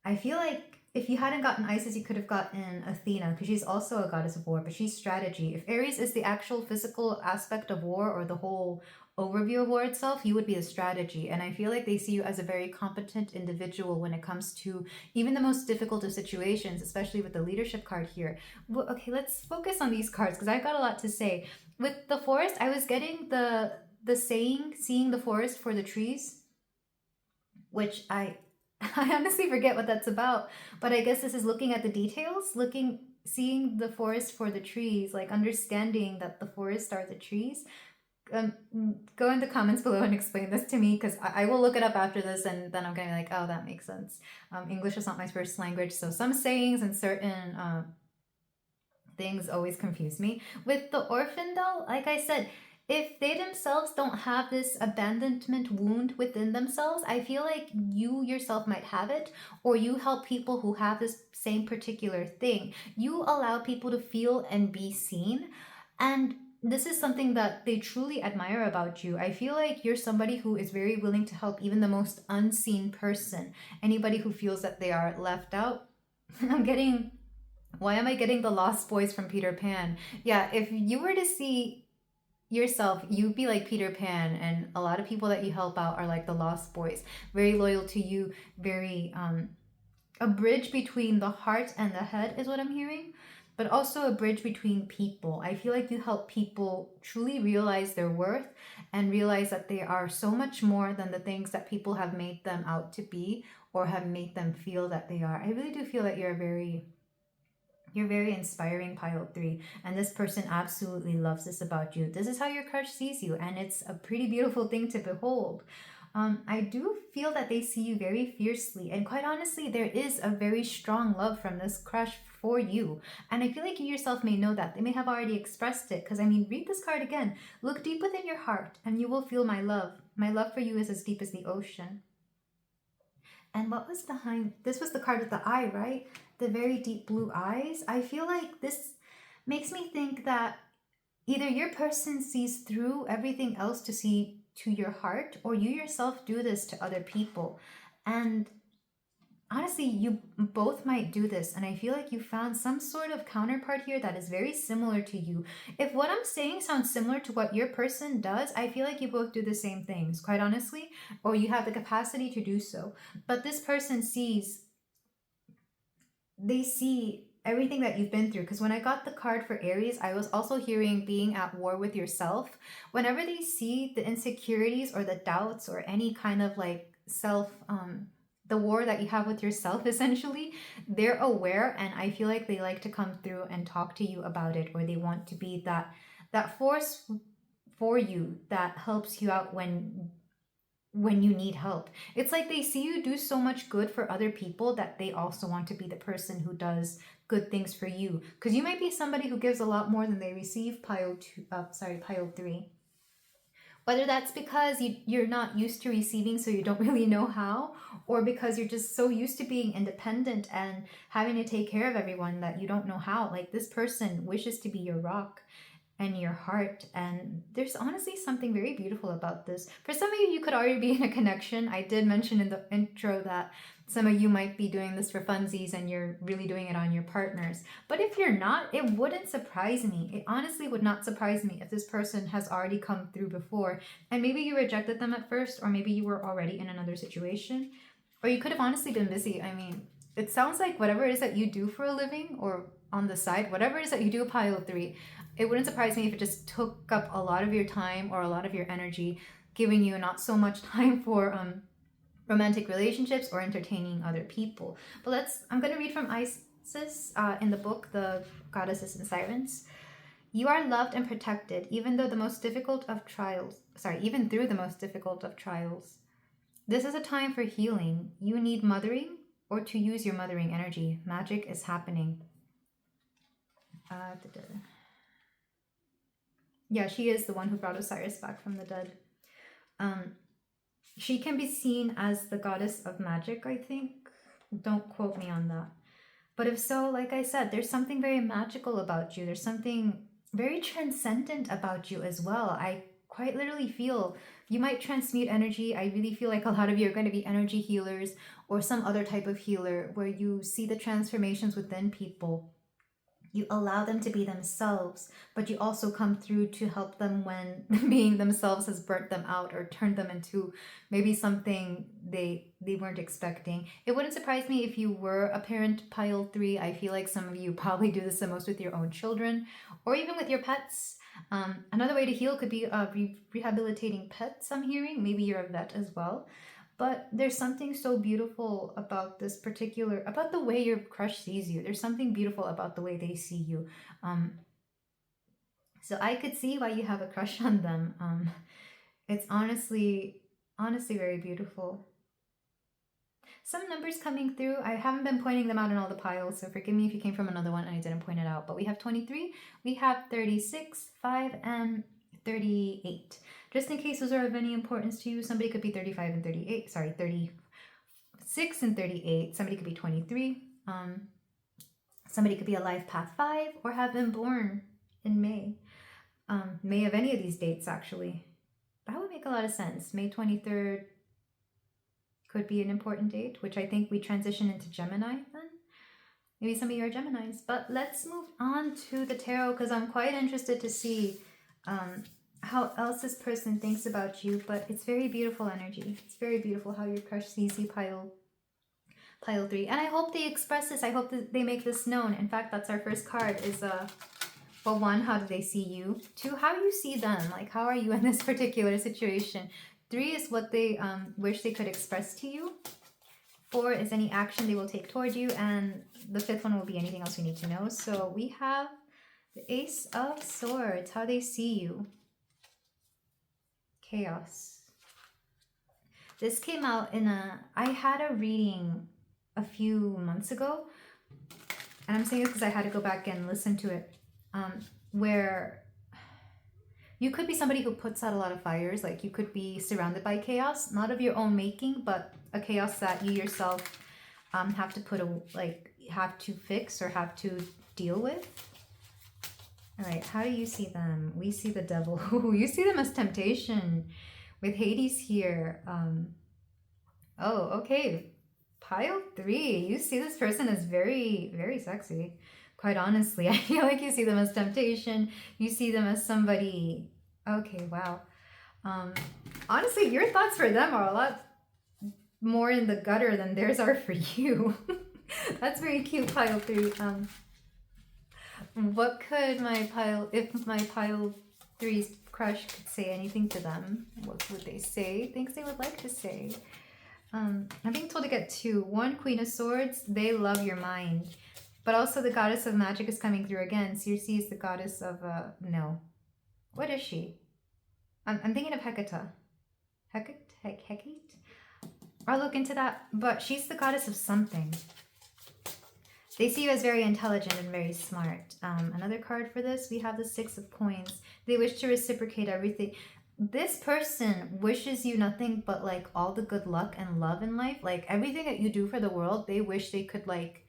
Speaker 1: I feel like if you hadn't gotten Isis, you could have gotten Athena, because she's also a goddess of war, but she's strategy. If Aries is the actual physical aspect of war, or the whole overview of war itself, you would be the strategy. And I feel like they see you as a very competent individual when it comes to even the most difficult of situations, especially with the leadership card here. Well, okay, let's focus on these cards, because I've got a lot to say. With the forest, I was getting the saying, seeing the forest for the trees, which I honestly forget what that's about, but I guess this is looking at the details, seeing the forest for the trees, like understanding that the forest are the trees. Go in the comments below and explain this to me, because I will look it up after this, and then I'm gonna be like, oh, that makes sense. English is not my first language, so some sayings and certain things always confuse me. With the orphan, though, like I said, if they themselves don't have this abandonment wound within themselves, I feel like you yourself might have it, or you help people who have this same particular thing. You allow people to feel and be seen, and this is something that they truly admire about you. I feel like you're somebody who is very willing to help even the most unseen person, anybody who feels that they are left out. Why am I getting the Lost Boys from Peter Pan? Yeah, if you were to see yourself, you'd be like Peter Pan, and a lot of people that you help out are like the Lost Boys, very loyal to you, very a bridge between the heart and the head is what I'm hearing, but also a bridge between people. I feel like you help people truly realize their worth and realize that they are so much more than the things that people have made them out to be, or have made them feel that they are. I really do feel that you're very inspiring, Pile 3, and this person absolutely loves this about you. This is how your crush sees you, and it's a pretty beautiful thing to behold. I do feel that they see you very fiercely, and quite honestly, there is a very strong love from this crush for you, and I feel like you yourself may know that. They may have already expressed it, because I mean, read this card again. Look deep within your heart, and you will feel my love. My love for you is as deep as the ocean. And what was behind this? Was the card with the eye, right? The very deep blue eyes. I feel like this makes me think that either your person sees through everything else to see to your heart, or you yourself do this to other people. And honestly, you both might do this, and I feel like you found some sort of counterpart here that is very similar to you. If what I'm saying sounds similar to what your person does, I feel like you both do the same things, quite honestly, or you have the capacity to do so. But this person they see everything that you've been through. Because when I got the card for Aries, I was also hearing being at war with yourself. Whenever they see the insecurities or the doubts or any kind of like self, the war that you have with yourself, essentially, they're aware, and I feel like they like to come through and talk to you about it, or they want to be that force for you that helps you out when you need help. It's like they see you do so much good for other people that they also want to be the person who does good things for you, because you might be somebody who gives a lot more than they receive. Pile 3. Whether that's because you're not used to receiving, so you don't really know how, or because you're just so used to being independent and having to take care of everyone that you don't know how. Like, this person wishes to be your rock and your heart, and there's honestly something very beautiful about this. For some of you, you could already be in a connection. I did mention in the intro that some of you might be doing this for funsies and you're really doing it on your partners. But if you're not, it wouldn't surprise me. It honestly would not surprise me if this person has already come through before, and maybe you rejected them at first, or maybe you were already in another situation, or you could have honestly been busy. I mean, it sounds like whatever it is that you do for a living or on the side, whatever it is that you do, pile 3, it wouldn't surprise me if it just took up a lot of your time or a lot of your energy, giving you not so much time for romantic relationships or entertaining other people. But I'm going to read from Isis in the book, The Goddesses and Sirens. You are loved and protected, even through the most difficult of trials. This is a time for healing. You need mothering, or to use your mothering energy. Magic is happening. Yeah, she is the one who brought Osiris back from the dead. She can be seen as the goddess of magic, I think. Don't quote me on that. But if so, like I said, there's something very magical about you. There's something very transcendent about you as well. I quite literally feel you might transmute energy. I really feel like a lot of you are going to be energy healers or some other type of healer, where you see the transformations within people. You allow them to be themselves, but you also come through to help them when being themselves has burnt them out or turned them into maybe something they weren't expecting. It wouldn't surprise me if you were a parent, pile 3. I feel like some of you probably do this the most with your own children, or even with your pets. Another way to heal could be rehabilitating pets, I'm hearing. Maybe you're a vet as well. But there's something so beautiful about about the way your crush sees you. There's something beautiful about the way they see you. So I could see why you have a crush on them. It's honestly very beautiful. Some numbers coming through. I haven't been pointing them out in all the piles, so forgive me if you came from another one and I didn't point it out. But we have 23, we have 36, 5, and 38. Just in case those are of any importance to you, somebody could be 35 and 38. Sorry, 36 and 38. Somebody could be 23. Somebody could be a Lifepath 5 or have been born in May. May of any of these dates, actually. That would make a lot of sense. May 23rd could be an important date, which I think we transition into Gemini then. Maybe some of you are Geminis. But let's move on to the tarot, because I'm quite interested to see how else this person thinks about you. But it's very beautiful energy. It's very beautiful how your crush sees you, pile 3. And I hope they express this. I hope that they make this known. In fact, that's our first card is well, 1, how do they see you? 2, how you see them. Like, how are you in this particular situation? 3 is what they wish they could express to you. 4 is any action they will take toward you. And the 5th one will be anything else you need to know. So we have the Ace of Swords, how they see you. Chaos. This came out I had a reading a few months ago. And I'm saying this because I had to go back and listen to it. Where you could be somebody who puts out a lot of fires. Like, you could be surrounded by chaos, not of your own making, but a chaos that you yourself have to fix or have to deal with. All right, how do you see them? We see the devil. You see them as temptation with Hades here. Oh, okay. Pile 3. You see this person as very, very sexy. Quite honestly, I feel like you see them as temptation. You see them as somebody. Okay, wow. Honestly, your thoughts for them are a lot more in the gutter than theirs are for you. That's very cute, pile 3. What could my pile, if my pile three's crush could say anything to them, what would they say? Things they would like to say. I'm being told to get two. One, Queen of Swords. They love your mind. But also the goddess of magic is coming through again. Circe is the goddess of, no. What is she? I'm thinking of Hecate. Hecate? I'll look into that. But she's the goddess of something. They see you as very intelligent and very smart. Another card for this, we have the Six of Coins. They wish to reciprocate everything. This person wishes you nothing but like all the good luck and love in life. Like everything that you do for the world, they wish they could like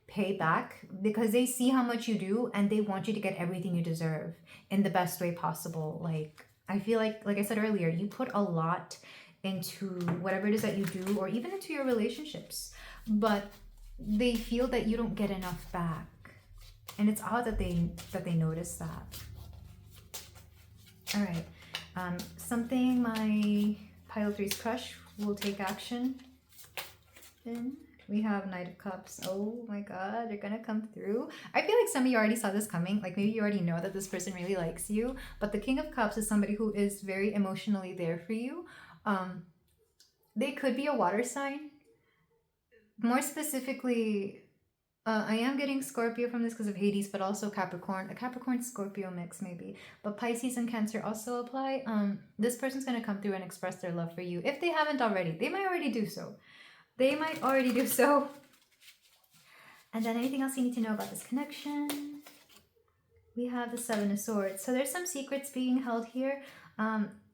Speaker 1: pay back because they see how much you do and they want you to get everything you deserve in the best way possible. Like I feel like I said earlier, you put a lot into whatever it is that you do or even into your relationships. But they feel that you don't get enough back, and it's odd that they notice that. All right, something my pile three's crush will take action. Then we have Knight of Cups. Oh my God, they're gonna come through. I feel like some of you already saw this coming. Like maybe you already know that this person really likes you. But the King of Cups is somebody who is very emotionally there for you. They could be a water sign. More specifically, I am getting Scorpio from this because of Hades, but also Capricorn. A Capricorn-Scorpio mix maybe. But Pisces and Cancer also apply. This person's going to come through and express their love for you. If they haven't already, they might already do so. And then anything else you need to know about this connection? We have the Seven of Swords. So there's some secrets being held here.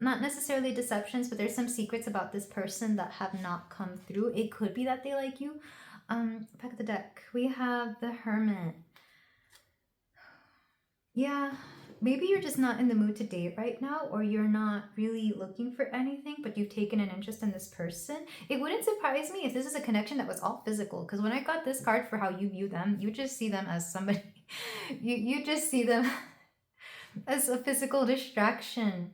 Speaker 1: Not necessarily deceptions, but there's some secrets about this person that have not come through. It could be that they like you. Back of the deck, we have the Hermit. Yeah, maybe you're just not in the mood to date right now, or you're not really looking for anything, but you've taken an interest in this person. It wouldn't surprise me if this is a connection that was all physical, because when I got this card for how you view them, you just see them as somebody, you just see them as a physical distraction.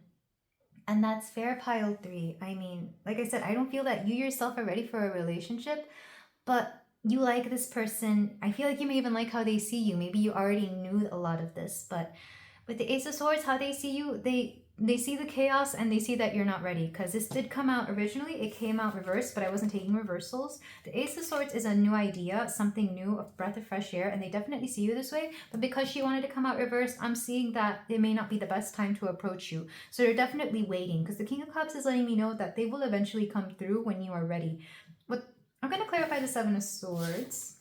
Speaker 1: And that's fair, pile three. I mean, like I said, I don't feel that you yourself are ready for a relationship, but you like this person. I feel like you may even like how they see you. Maybe you already knew a lot of this, but with the Ace of Swords, how they see you, they see the chaos and they see that you're not ready, because this did come out originally. It came out reversed, but I wasn't taking reversals. The Ace of Swords is a new idea, something new, a breath of fresh air, and they definitely see you this way. But because she wanted to come out reversed, I'm seeing that it may not be the best time to approach you. So you're definitely waiting, because the King of Cups is letting me know that they will eventually come through when you are ready. But I'm going to clarify the Seven of Swords.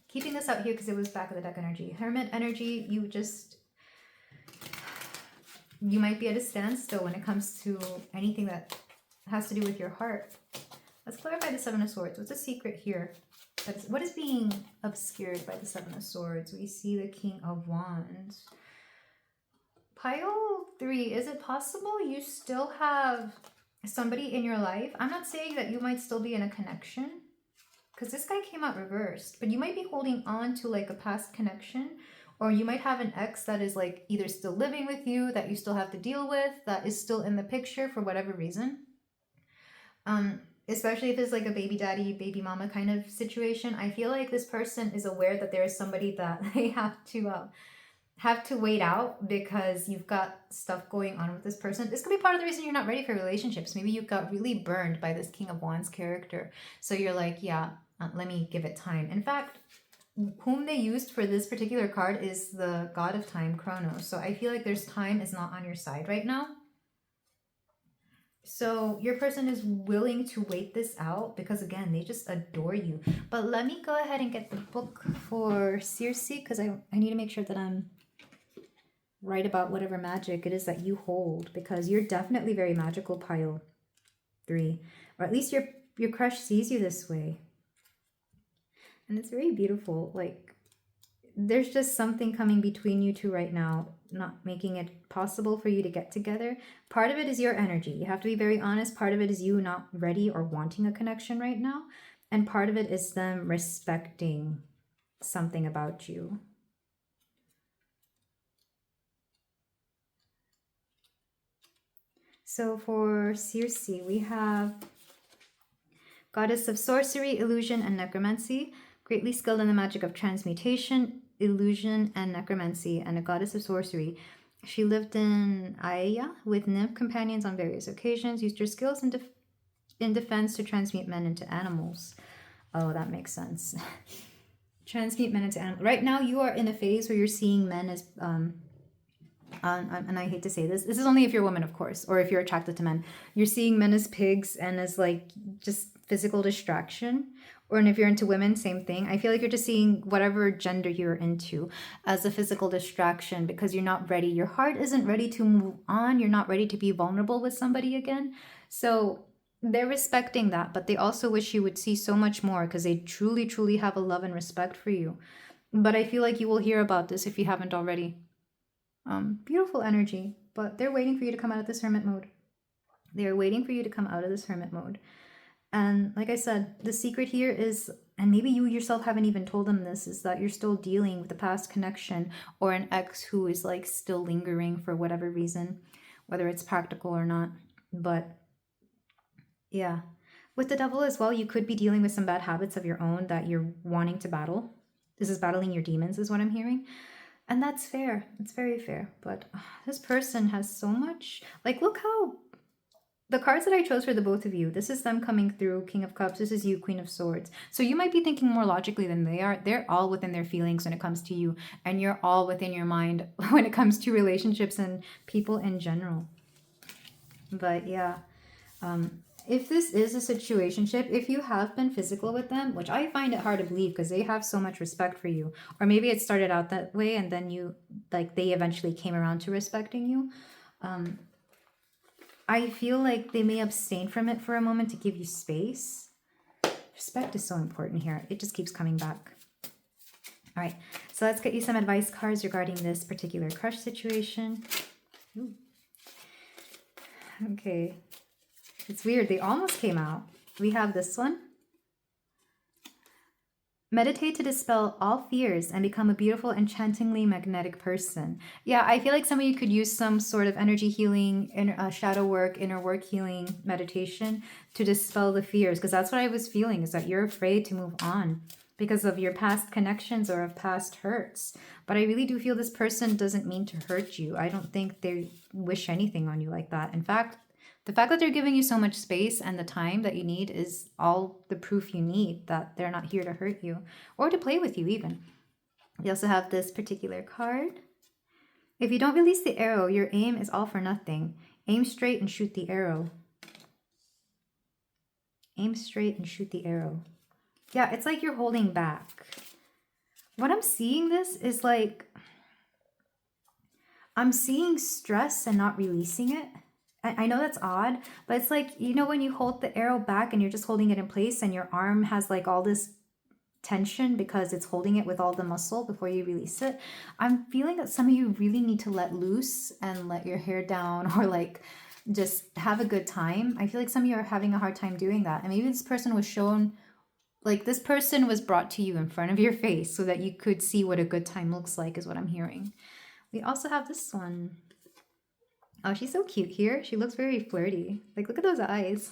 Speaker 1: Keeping this out here because it was back of the deck energy. Hermit energy, you might be at a standstill when it comes to anything that has to do with your heart. Let's clarify the Seven of Swords. What's the secret here? What is being obscured by the Seven of Swords? We see the King of Wands. Pile three, is it possible you still have somebody in your life? I'm not saying that you might still be in a connection, because this guy came out reversed, but you might be holding on to like a past connection. Or you might have an ex that is like either still living with you, that you still have to deal with, that is still in the picture for whatever reason. Especially if it's like a baby daddy, baby mama kind of situation. I feel like this person is aware that there is somebody that they have to wait out because you've got stuff going on with this person. This could be part of the reason you're not ready for relationships. Maybe you got really burned by this King of Wands character. So you're like, yeah, let me give it time. In fact, whom they used for this particular card is the god of time, Kronos. So I feel like there's time is not on your side right now. So your person is willing to wait this out because, again, they just adore you. But let me go ahead and get the book for Circe, because I need to make sure that I'm right about whatever magic it is that you hold, because you're definitely very magical, pile three. Or at least your crush sees you this way. And it's very beautiful. Like, there's just something coming between you two right now, not making it possible for you to get together. Part of it is your energy. You have to be very honest. Part of it is you not ready or wanting a connection right now. And part of it is them respecting something about you. So for Circe, we have Goddess of Sorcery, Illusion, and Necromancy. Greatly skilled in the magic of transmutation, illusion and necromancy, and a goddess of sorcery. She lived in Aya with nymph companions on various occasions, used her skills in defense to transmute men into animals. Oh, that makes sense. Transmute men into animals. Right now, you are in a phase where you're seeing men as, and I hate to say this is only if you're a woman, of course, or if you're attracted to men. You're seeing men as pigs and as like just physical distraction. Or and if you're into women, same thing. I feel like you're just seeing whatever gender you're into as a physical distraction because you're not ready. Your heart isn't ready to move on. You're not ready to be vulnerable with somebody again. So they're respecting that, but they also wish you would see so much more because they truly, truly have a love and respect for you. But I feel like you will hear about this if you haven't already. Beautiful energy, but they're waiting for you to come out of this hermit mode. They're waiting for you to come out of this hermit mode. And like I said, the secret here is, and maybe you yourself haven't even told them this, is that you're still dealing with a past connection or an ex who is like still lingering for whatever reason, whether it's practical or not. But yeah, with the devil as well, you could be dealing with some bad habits of your own that you're wanting to battle. This is battling your demons is what I'm hearing. And that's fair. It's very fair. But this person has so much. Like, look how the cards that I chose for the both of you, this is them coming through. King of Cups. This is you, Queen of Swords. So you might be thinking more logically than they are. They're all within their feelings when it comes to you. And you're all within your mind when it comes to relationships and people in general. But yeah. If this is a situationship, if you have been physical with them, which I find it hard to believe because they have so much respect for you, or maybe it started out that way and then you, like, they eventually came around to respecting you. I feel like they may abstain from it for a moment to give you space. Respect is so important here. It just keeps coming back. All right, so let's get you some advice cards regarding this particular crush situation. Ooh. Okay. It's weird. They almost came out. We have this one. Meditate to dispel all fears and become a beautiful, enchantingly magnetic person. Yeah, I feel like some of you could use some sort of energy healing, shadow work, inner work healing meditation to dispel the fears, because that's what I was feeling, is that you're afraid to move on because of your past connections or of past hurts. But I really do feel this person doesn't mean to hurt you. I don't think they wish anything on you like that. In fact, the fact that they're giving you so much space and the time that you need is all the proof you need that they're not here to hurt you or to play with you even. We also have this particular card. If you don't release the arrow, your aim is all for nothing. Aim straight and shoot the arrow. Aim straight and shoot the arrow. Yeah, it's like you're holding back. What I'm seeing this is like, I'm seeing stress and not releasing it. I know that's odd, but it's like, you know, when you hold the arrow back and you're just holding it in place and your arm has like all this tension because it's holding it with all the muscle before you release it. I'm feeling that some of you really need to let loose and let your hair down or like just have a good time. I feel like some of you are having a hard time doing that. And maybe this person was shown, like this person was brought to you in front of your face so that you could see what a good time looks like, is what I'm hearing. We also have this one. Oh, she's so cute here. She looks very flirty. Like, look at those eyes.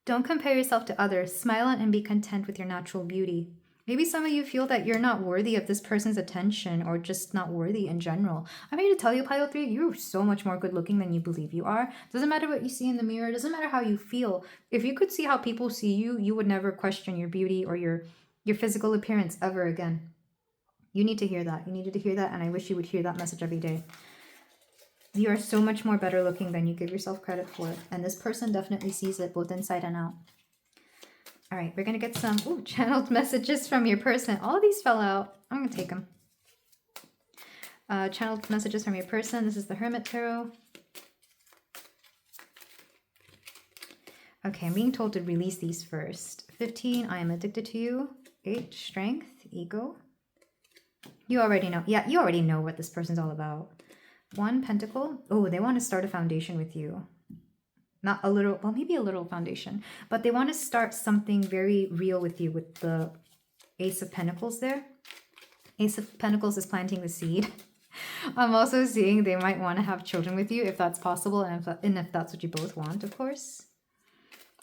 Speaker 1: Don't compare yourself to others. Smile and be content with your natural beauty. Maybe some of you feel that you're not worthy of this person's attention or just not worthy in general. I'm here to tell you, Pile 3, you're so much more good looking than you believe you are. Doesn't matter what you see in the mirror. Doesn't matter how you feel. If you could see how people see you, you would never question your beauty or your physical appearance ever again. You need to hear that. You needed to hear that, and I wish you would hear that message every day. You are so much more better looking than you give yourself credit for. And this person definitely sees it both inside and out. All right, we're going to get some channeled messages from your person. All of these fell out. I'm going to take them. Channeled messages from your person. This is the Hermit Tarot. Okay, I'm being told to release these first. 15, I am addicted to you. 8, strength, ego. You already know. Yeah, you already know what this person's all about. 1, Pentacle. Oh, they want to start a foundation with you. Not a little, well, maybe a little foundation. But they want to start something very real with you with the Ace of Pentacles there. Ace of Pentacles is planting the seed. I'm also seeing they might want to have children with you if that's possible and if that's what you both want, of course.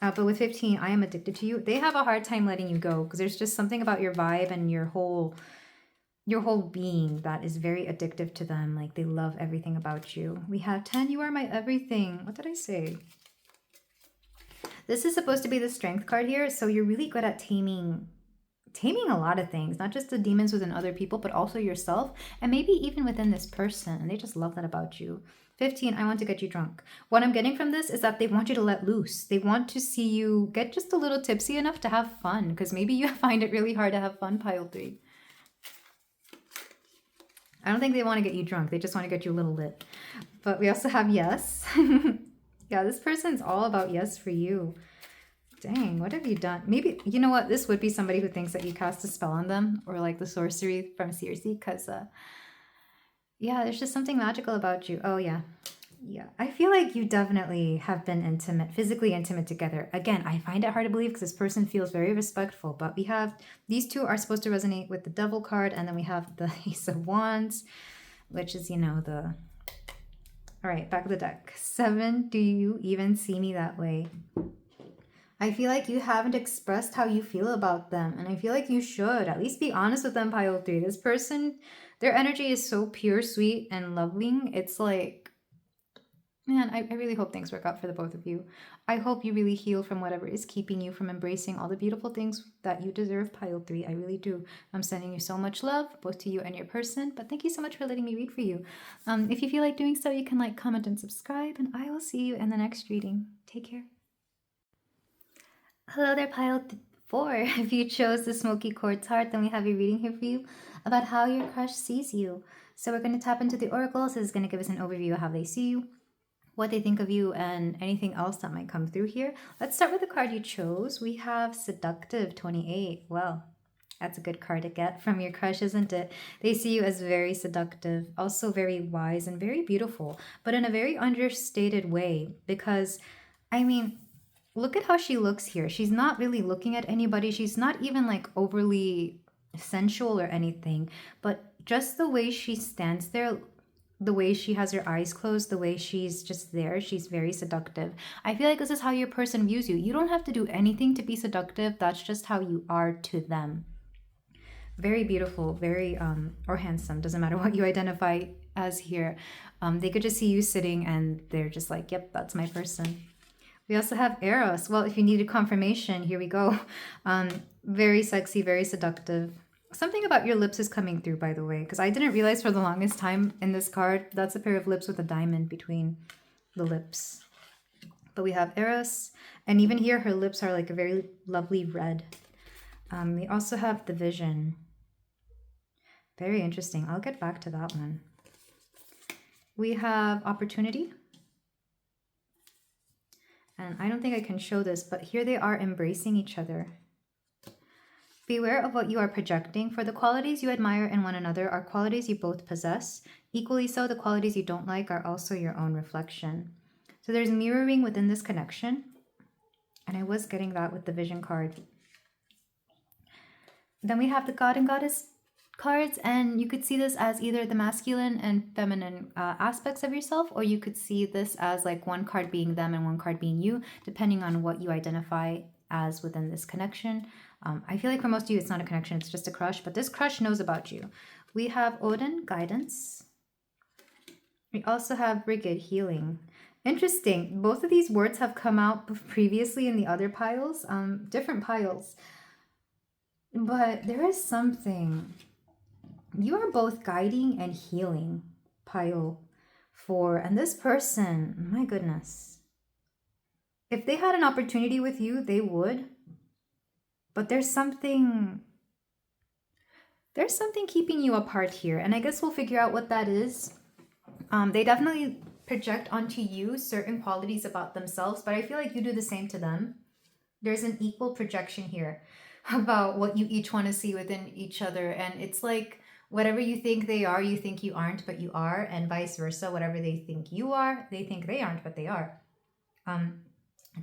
Speaker 1: But with 15, I am addicted to you. They have a hard time letting you go because there's just something about your vibe and your whole your whole being that is very addictive to them. Like they love everything about you. We have 10, you are my everything. What did I say? This is supposed to be the strength card here. So you're really good at taming a lot of things, not just the demons within other people, but also yourself, and maybe even within this person. And they just love that about you. 15, I want to get you drunk. What I'm getting from this is that they want you to let loose. They want to see you get just a little tipsy enough to have fun, because maybe you find it really hard to have fun, pile 3. I don't think they want to get you drunk. They just want to get you a little lit. But we also have yes. Yeah, this person's all about yes for you. Dang, what have you done? Maybe, you know what? This would be somebody who thinks that you cast a spell on them, or like the sorcery from Circe, because, yeah, there's just something magical about you. Oh, yeah. Yeah, I feel like you definitely have been intimate, physically intimate together. Again, I find it hard to believe because this person feels very respectful, but we have, these two are supposed to resonate with the Devil card, and then we have the Ace of Wands, which is, you know, the, all right, back of the deck. 7, do you even see me that way? I feel like you haven't expressed how you feel about them, and I feel like you should. At least be honest with them, pile 3. This person, their energy is so pure, sweet, and loving. It's like, man, I really hope things work out for the both of you. I hope you really heal from whatever is keeping you from embracing all the beautiful things that you deserve, pile 3. I really do. I'm sending you so much love, both to you and your person, but thank you so much for letting me read for you. If you feel like doing so, you can like, comment, and subscribe, and I will see you in the next reading. Take care. Hello there, pile 4. If you chose the smoky quartz heart, then we have a reading here for you about how your crush sees you. So we're going to tap into the oracles. This is going to give us an overview of how they see you, what they think of you, and anything else that might come through here. Let's start with the card you chose. We have Seductive 28. Well, that's a good card to get from your crush, isn't it? They see you as very seductive, also very wise and very beautiful, but in a very understated way, because, I mean, look at how she looks here. She's not really looking at anybody. She's not even like overly sensual or anything, but just the way she stands there, the way she has her eyes closed, the way she's just there, she's very seductive. I feel like this is how your person views you. You don't have to do anything to be seductive. That's just how you are to them. Very beautiful, very, or handsome. Doesn't matter what you identify as here. They could just see you sitting and they're just like, yep, that's my person. We also have Eros. Well, if you needed confirmation, here we go. Very sexy, very seductive. Something about your lips is coming through, by the way, because I didn't realize for the longest time in this card, that's a pair of lips with a diamond between the lips. But we have Eros, and even here, her lips are like a very lovely red. We also have the Vision. Very interesting. I'll get back to that one. We have Opportunity. And I don't think I can show this, but here they are embracing each other. Beware of what you are projecting, for the qualities you admire in one another are qualities you both possess. Equally so, the qualities you don't like are also your own reflection. So there's mirroring within this connection. And I was getting that with the Vision card. Then we have the God and Goddess cards, and you could see this as either the masculine and feminine aspects of yourself, or you could see this as like one card being them and one card being you, depending on what you identify as within this connection. I feel like for most of you it's not a connection, it's just a crush, but this crush knows about you. We have Odin, Guidance. We also have Brigid, Healing. Interesting, both of these words have come out previously in the other piles, different piles, but there is something. You are both guiding and healing, pile 4. And this person, my goodness. If they had an opportunity with you, they would. But there's something keeping you apart here. And I guess we'll figure out what that is. They definitely project onto you certain qualities about themselves, but I feel like you do the same to them. There's an equal projection here about what you each want to see within each other. And it's like, whatever you think they are, you think you aren't, but you are, and vice versa. Whatever they think you are, they think they aren't, but they are.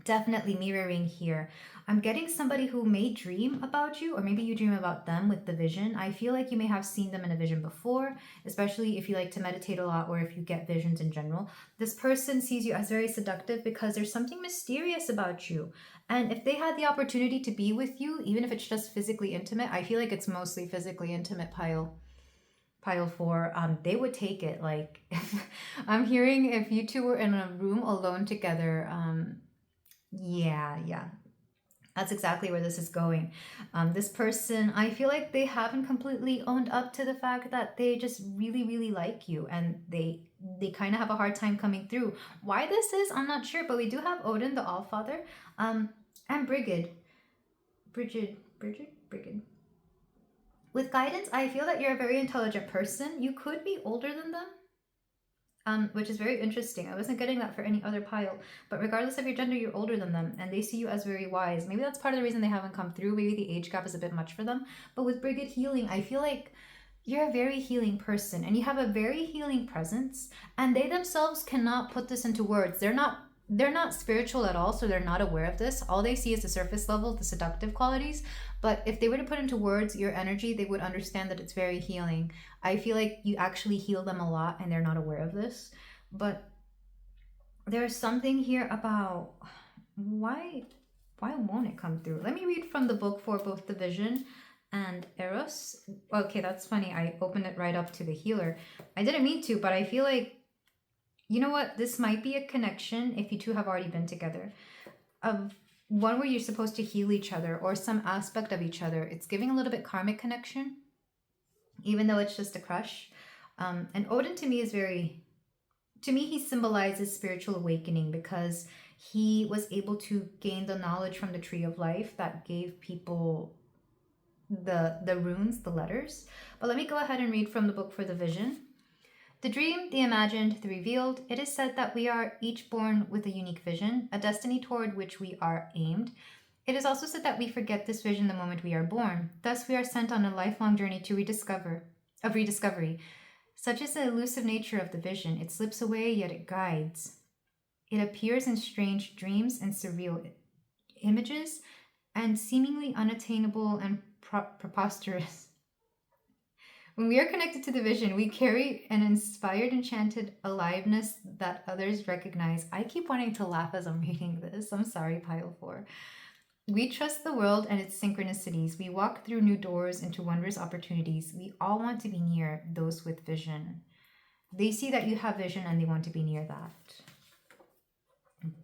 Speaker 1: Definitely mirroring here. I'm getting somebody who may dream about you, or maybe you dream about them with the Vision. I feel like you may have seen them in a vision before, especially if you like to meditate a lot or if you get visions in general. This person sees you as very seductive because there's something mysterious about you. And if they had the opportunity to be with you, even if it's just physically intimate, I feel like it's mostly physically intimate, pile. pile 4, they would take it. Like, I'm hearing if you two were in a room alone together, yeah, that's exactly where this is going. This person, I feel like they haven't completely owned up to the fact that they just really, really like you, and they kind of have a hard time coming through. Why this is, I'm not sure, but we do have Odin, the Allfather, and Brigid. With guidance, I feel that you're a very intelligent person. You could be older than them, which is very interesting. I wasn't getting that for any other pile, but regardless of your gender, you're older than them, and they see you as very wise. Maybe that's part of the reason they haven't come through. Maybe the age gap is a bit much for them. But with Brigid healing, I feel like you're a very healing person, and you have a very healing presence, and they themselves cannot put this into words. They're not spiritual at all, so they're not aware of this. All they see is the surface level, the seductive qualities. But if they were to put into words your energy, they would understand that it's very healing. I feel like you actually heal them a lot, and they're not aware of this. But there's something here about why won't it come through? Let me read from the book for both the Vision and Eros. Okay, that's funny. I opened it right up to the healer. I didn't mean to, but I feel like, you know what? This might be a connection if you two have already been together. Of one where you're supposed to heal each other or some aspect of each other. It's giving a little bit karmic connection, even though it's just a crush. And Odin to me is he symbolizes spiritual awakening because he was able to gain the knowledge from the Tree of Life that gave people the runes, the letters. But let me go ahead and read from the book for the Vision. The dream, the imagined, the revealed, it is said that we are each born with a unique vision, a destiny toward which we are aimed. It is also said that we forget this vision the moment we are born. Thus, we are sent on a lifelong journey to rediscovery. Such is the elusive nature of the vision. It slips away, yet it guides. It appears in strange dreams and surreal images, and seemingly unattainable and preposterous. When we are connected to the vision, we carry an inspired, enchanted aliveness that others recognize. I keep wanting to laugh as I'm reading this. I'm sorry, pile 4. We trust the world and its synchronicities. We walk through new doors into wondrous opportunities. We all want to be near those with vision. They see that you have vision and they want to be near that.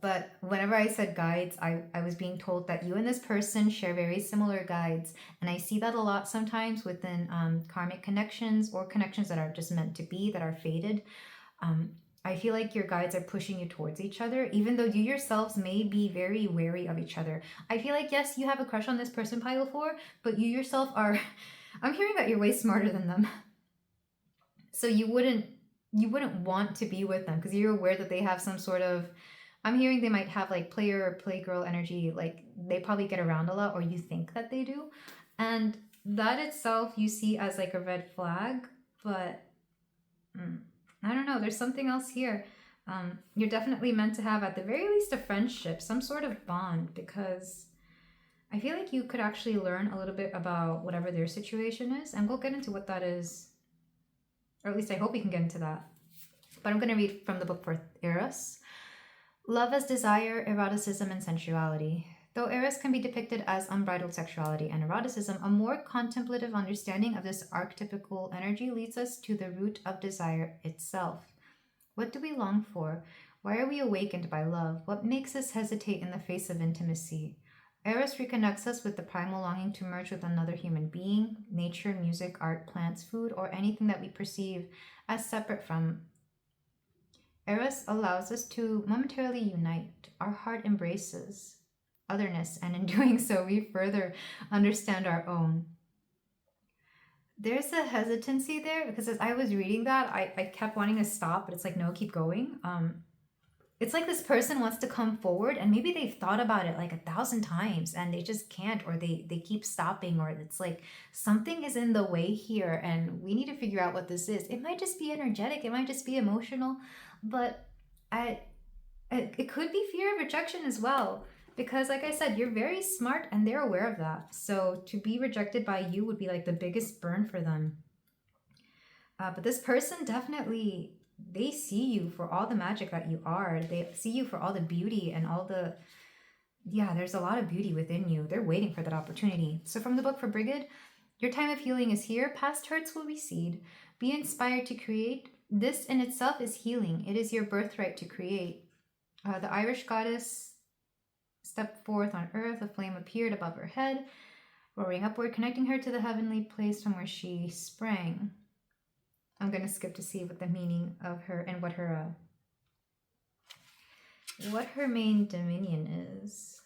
Speaker 1: But whenever I said guides, I was being told that you and this person share very similar guides. And I see that a lot sometimes within karmic connections or connections that are just meant to be, that are fated. I feel like your guides are pushing you towards each other, even though you yourselves may be very wary of each other. I feel like, yes, you have a crush on this person, pile 4, but you yourself are, I'm hearing that you're way smarter than them. So you wouldn't want to be with them because you're aware that they have some sort of, I'm hearing they might have like player or playgirl energy, like they probably get around a lot, or you think that they do. And that itself you see as like a red flag, but I don't know, there's something else here. You're definitely meant to have at the very least a friendship, some sort of bond, because I feel like you could actually learn a little bit about whatever their situation is, and we'll get into what that is, or at least I hope we can get into that. But I'm going to read from the book for Eros. Love as desire, eroticism, and sensuality. Though Eros can be depicted as unbridled sexuality and eroticism, a more contemplative understanding of this archetypical energy leads us to the root of desire itself. What do we long for? Why are we awakened by love? What makes us hesitate in the face of intimacy? Eros reconnects us with the primal longing to merge with another human being, nature, music, art, plants, food, or anything that we perceive as separate from. Eros allows us to momentarily unite. Our heart embraces otherness, and in doing so, we further understand our own. There's a hesitancy there because as I was reading that, I kept wanting to stop, but it's like, no, keep going. It's like this person wants to come forward and maybe they've thought about it like 1,000 times and they just can't, or they keep stopping, or it's like something is in the way here and we need to figure out what this is. It might just be energetic, it might just be emotional, but it could be fear of rejection as well. Because like I said, you're very smart and they're aware of that. So to be rejected by you would be like the biggest burn for them. But this person definitely, they see you for all the magic that you are. They see you for all the beauty and all the, there's a lot of beauty within you. They're waiting for that opportunity. So from the book for Brigid, your time of healing is here. Past hurts will recede. Be inspired to create. This in itself is healing. It is your birthright to create. The Irish goddess stepped forth on earth. A flame appeared above her head, roaring upward, connecting her to the heavenly place from where she sprang. I'm going to skip to see what the meaning of her and what her main dominion is.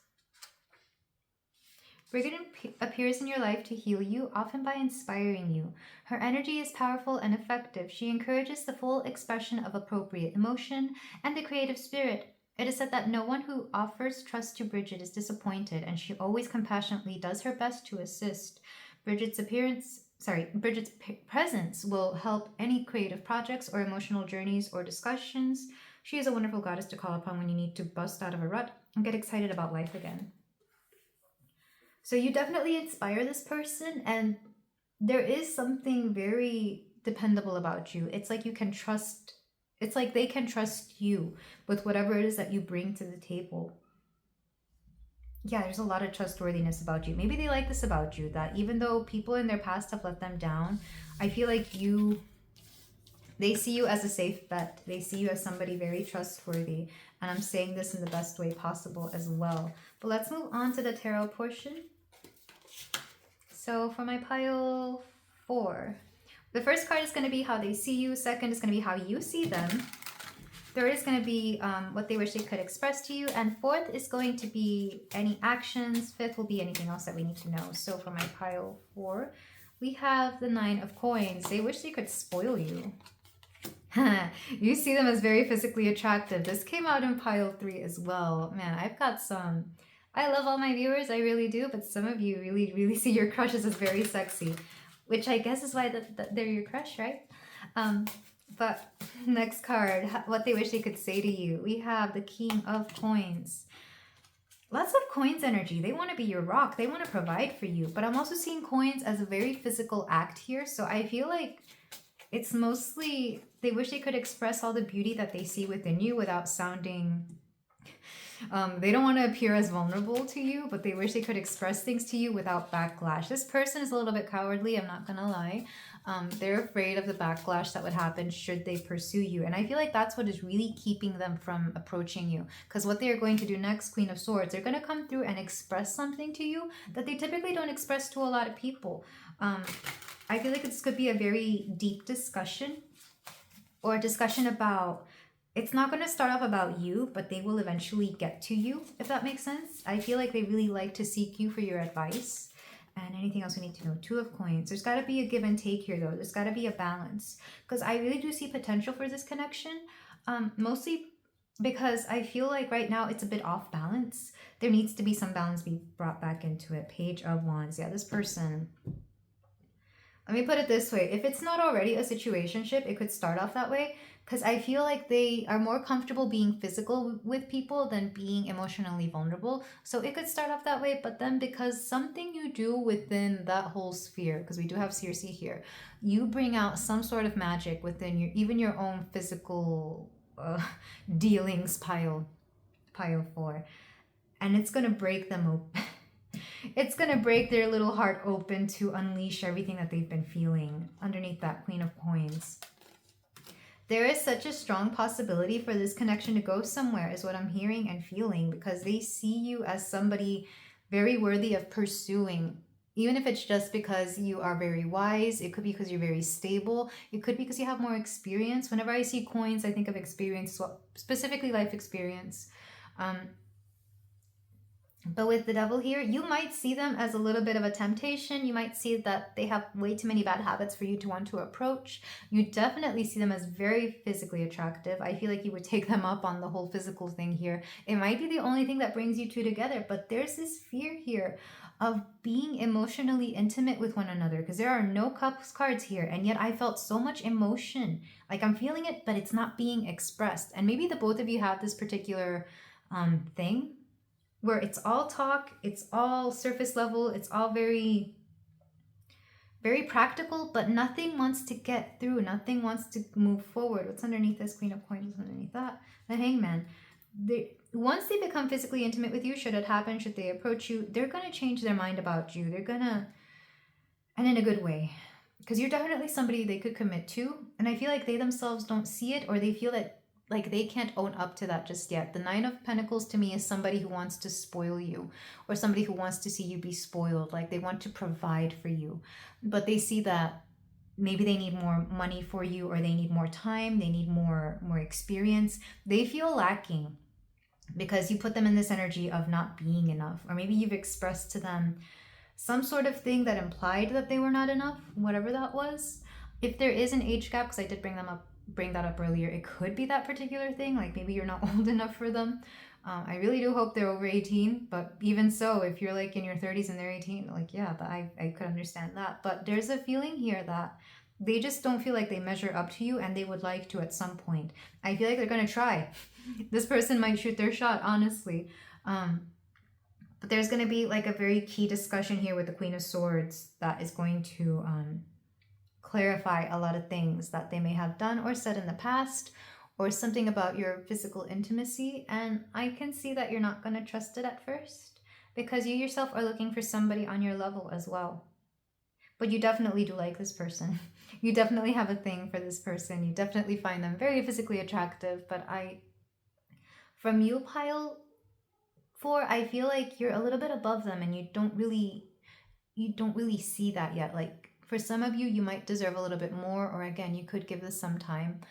Speaker 1: Brigid appears in your life to heal you, often by inspiring you. Her energy is powerful and effective. She encourages the full expression of appropriate emotion and the creative spirit. It is said that no one who offers trust to Brigid is disappointed, and she always compassionately does her best to assist. Brigid's presence will help any creative projects or emotional journeys or discussions. She is a wonderful goddess to call upon when you need to bust out of a rut and get excited about life again. So you definitely inspire this person, and there is something very dependable about you. It's like you can trust, it's like they can trust you with whatever it is that you bring to the table. Yeah, there's a lot of trustworthiness about you. Maybe they like this about you, that even though people in their past have let them down, I feel like they see you as a safe bet. They see you as somebody very trustworthy. And I'm saying this in the best way possible as well. But let's move on to the tarot portion. So for my pile 4, the first card is going to be how they see you. Second is going to be how you see them. Third is going to be what they wish they could express to you. And fourth is going to be any actions. Fifth will be anything else that we need to know. So for my pile 4, we have the 9 of coins. They wish they could spoil you. You see them as very physically attractive. This came out in pile 3 as well. Man, I've got some... I love all my viewers, I really do, but some of you really, really see your crushes as very sexy, which I guess is why they're your crush, right? But next card, what they wish they could say to you. We have the King of Coins. Lots of coins energy. They want to be your rock. They want to provide for you. But I'm also seeing coins as a very physical act here. So I feel like it's mostly they wish they could express all the beauty that they see within you without sounding... they don't want to appear as vulnerable to you, but they wish they could express things to you without backlash. This person is a little bit cowardly, I'm not gonna lie. They're afraid of the backlash that would happen should they pursue you. And I feel like that's what is really keeping them from approaching you. Because what they are going to do next, Queen of Swords, they're going to come through and express something to you that they typically don't express to a lot of people. I feel like this could be a very deep discussion, or a discussion about... It's not going to start off about you, but they will eventually get to you, if that makes sense. I feel like they really like to seek you for your advice. And anything else we need to know? 2 of Coins. There's got to be a give and take here, though. There's got to be a balance. Because I really do see potential for this connection. Mostly because I feel like right now it's a bit off balance. There needs to be some balance be brought back into it. Page of Wands. Yeah, this person... Let me put it this way. If it's not already a situationship, it could start off that way. Because I feel like they are more comfortable being physical with people than being emotionally vulnerable. So it could start off that way. But then because something you do within that whole sphere, because we do have Circe here, you bring out some sort of magic within even your own physical dealings pile 4. And it's going to break them open. It's going to break their little heart open to unleash everything that they've been feeling underneath that Queen of Coins. There is such a strong possibility for this connection to go somewhere is what I'm hearing and feeling, because they see you as somebody very worthy of pursuing. Even if it's just because you are very wise, it could be because you're very stable. It could be because you have more experience. Whenever I see coins, I think of experience, well, specifically life experience. But with the Devil here, you might see them as a little bit of a temptation. You might see that they have way too many bad habits for you to want to approach. You definitely see them as very physically attractive. I feel like you would take them up on the whole physical thing here. It might be the only thing that brings you two together, but there's this fear here of being emotionally intimate with one another, because there are no cups cards here, and yet I felt so much emotion. Like I'm feeling it, but it's not being expressed. And maybe the both of you have this particular thing where it's all talk, it's all surface level, it's all very, very practical, but nothing wants to get through, nothing wants to move forward. What's underneath this Queen of Coins? What's underneath that? The Hangman. Once they become physically intimate with you, should it happen, should they approach you, they're going to change their mind about you. They're going to, and in a good way. because you're definitely somebody they could commit to. And I feel like they themselves don't see it, or they feel that like they can't own up to that just yet. The Nine of Pentacles to me is somebody who wants to spoil you, or somebody who wants to see you be spoiled. Like they want to provide for you, but they see that maybe they need more money for you, or they need more time, they need more experience. They feel lacking because you put them in this energy of not being enough, or maybe you've expressed to them some sort of thing that implied that they were not enough, whatever that was. If there is an age gap, because I did bring that up earlier, it could be that particular thing. Like maybe you're not old enough for them. I really do hope they're over 18, but even so, if you're like in your 30s and they're 18, like yeah, I could understand that. But there's a feeling here that they just don't feel like they measure up to you, and they would like to at some point. I feel like they're gonna try. This person might shoot their shot, honestly. But there's going to be like a very key discussion here with the Queen of Swords that is going to clarify a lot of things that they may have done or said in the past, or something about your physical intimacy. And I can see that you're not going to trust it at first, because you yourself are looking for somebody on your level as well. But you definitely do like this person. You definitely have a thing for this person. You definitely find them very physically attractive. But from you, pile 4, I feel like you're a little bit above them, and you don't really see that yet. Like for some of you, you might deserve a little bit more, or again, you could give this some time.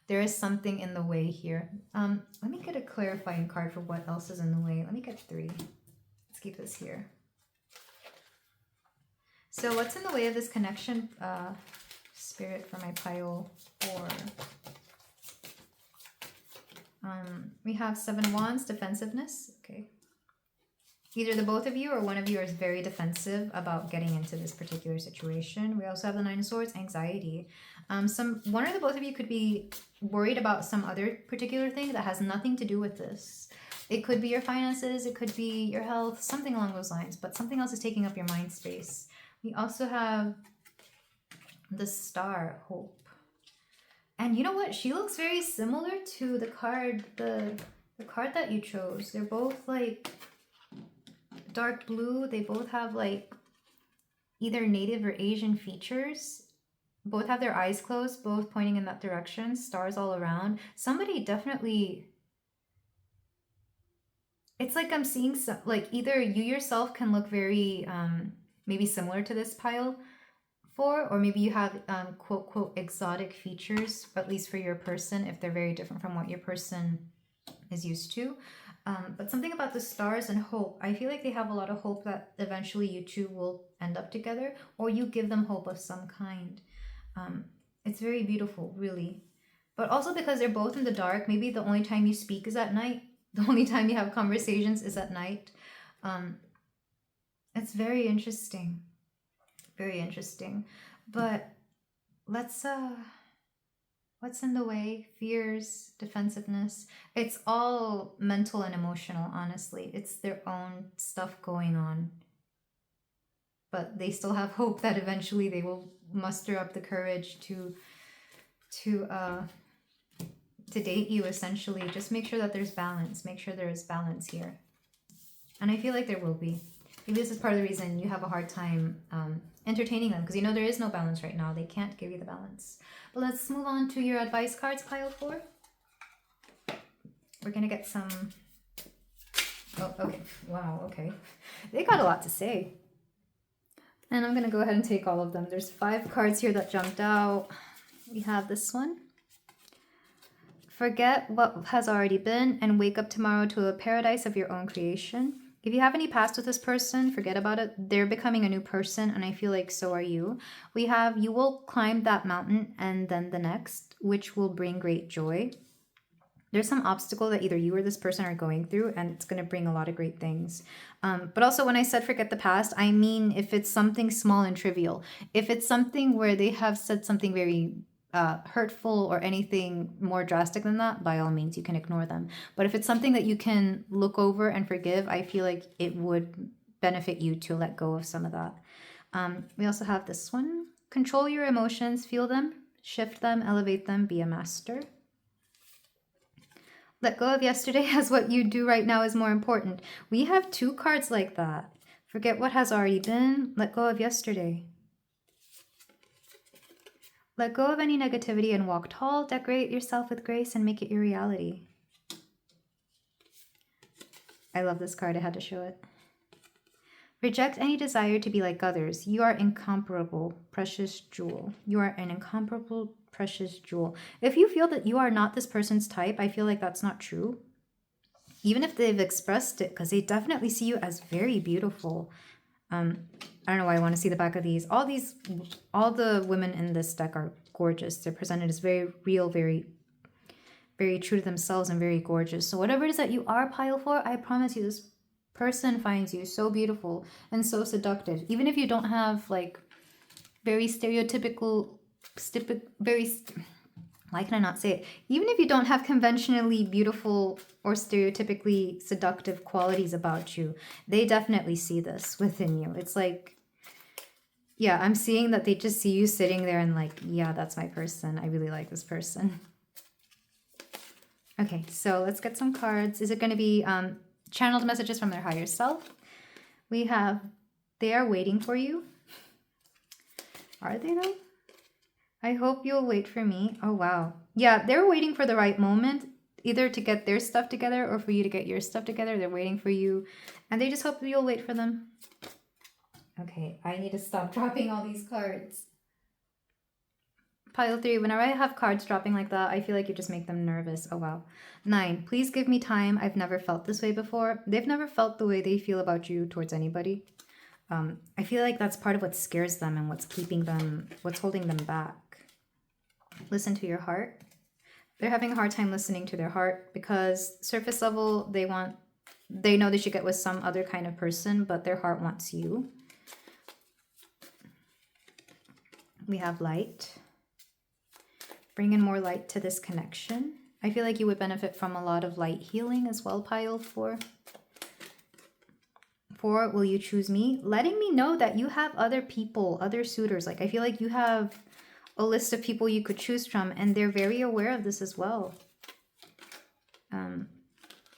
Speaker 1: There is something in the way here. Let me get a clarifying card for what else is in the way. Let me get 3. Let's keep this here. So what's in the way of this connection, Spirit, for my pile 4? We have 7 Wands, defensiveness. Okay. Either the both of you or one of you is very defensive about getting into this particular situation. We also have the 9 of Swords, anxiety. One or the both of you could be worried about some other particular thing that has nothing to do with this. It could be your finances, it could be your health, something along those lines, but something else is taking up your mind space. We also have the Star, hope. And you know what? She looks very similar to the card, the card that you chose. They're both like dark blue. They both have like either native or Asian features. Both have their eyes closed, both pointing in that direction, stars all around. Somebody definitely, it's like I'm seeing some, like either you yourself can look very maybe similar to this pile 4, or maybe you have quote quote exotic features, at least for your person, if they're very different from what your person is used to. But something about the stars and hope, I feel like they have a lot of hope that eventually you two will end up together, or you give them hope of some kind. It's very beautiful, really. But also because they're both in the dark, maybe the only time you speak is at night. The only time you have conversations is at night. It's very interesting. Very interesting. But let's what's in the way? Fears, defensiveness. It's all mental and emotional, honestly. It's their own stuff going on. But they still have hope that eventually they will muster up the courage to date you, essentially. Just make sure that there's balance. Make sure there is balance here. And I feel like there will be. Maybe this is part of the reason you have a hard time entertaining them, because you know there is no balance right now. They can't give you the balance. But let's move on to your advice cards, pile 4. We're going to get some... Oh, okay. Wow, okay. They got a lot to say. And I'm going to go ahead and take all of them. There's 5 cards here that jumped out. We have this one. Forget what has already been and wake up tomorrow to a paradise of your own creation. If you have any past with this person, forget about it. They're becoming a new person, and I feel like so are you. We have, you will climb that mountain and then the next, which will bring great joy. There's some obstacle that either you or this person are going through, and it's going to bring a lot of great things. But also when I said forget the past, I mean if it's something small and trivial. If it's something where they have said something very hurtful or anything more drastic than that, by all means, you can ignore them. But if it's something that you can look over and forgive, I feel like it would benefit you to let go of some of that. We also have this one. Control your emotions, feel them, shift them, elevate them, be a master. Let go of yesterday, as what you do right now is more important. We have 2 cards like that. Forget what has already been, let go of yesterday. Let go of any negativity and walk tall. Decorate yourself with grace and make it your reality. I love this card. I had to show it. Reject any desire to be like others. You are incomparable, precious jewel. You are an incomparable, precious jewel. If you feel that you are not this person's type, I feel like that's not true. Even if they've expressed it, because they definitely see you as very beautiful. I don't know why I want to see the back of these. All the women in this deck are gorgeous. They're presented as very real, very, very true to themselves and very gorgeous. So whatever it is that you are pile 4, I promise you this person finds you so beautiful and so seductive. Even if you don't have like very stereotypical, why can I not say it? Even if you don't have conventionally beautiful or stereotypically seductive qualities about you, they definitely see this within you. It's like, yeah, I'm seeing that they just see you sitting there and like, yeah, that's my person. I really like this person. Okay, so let's get some cards. Is it going to be channeled messages from their higher self? We have, they are waiting for you. Are they though? I hope you'll wait for me. Oh, wow. Yeah, they're waiting for the right moment, either to get their stuff together or for you to get your stuff together. They're waiting for you, and they just hope you'll wait for them. Okay, I need to stop dropping all these cards. Pile 3, whenever I have cards dropping like that, I feel like you just make them nervous. Oh, wow. 9, please give me time. I've never felt this way before. They've never felt the way they feel about you towards anybody. I feel like that's part of what scares them and what's keeping them, what's holding them back. Listen to your heart. They're having a hard time listening to their heart because surface level, they know they should get with some other kind of person, but their heart wants you. We have light. Bring in more light to this connection. I feel like you would benefit from a lot of light healing as well, pile 4. 4, will you choose me? Letting me know that you have other people, other suitors. Like, I feel like you have a list of people you could choose from, and they're very aware of this as well.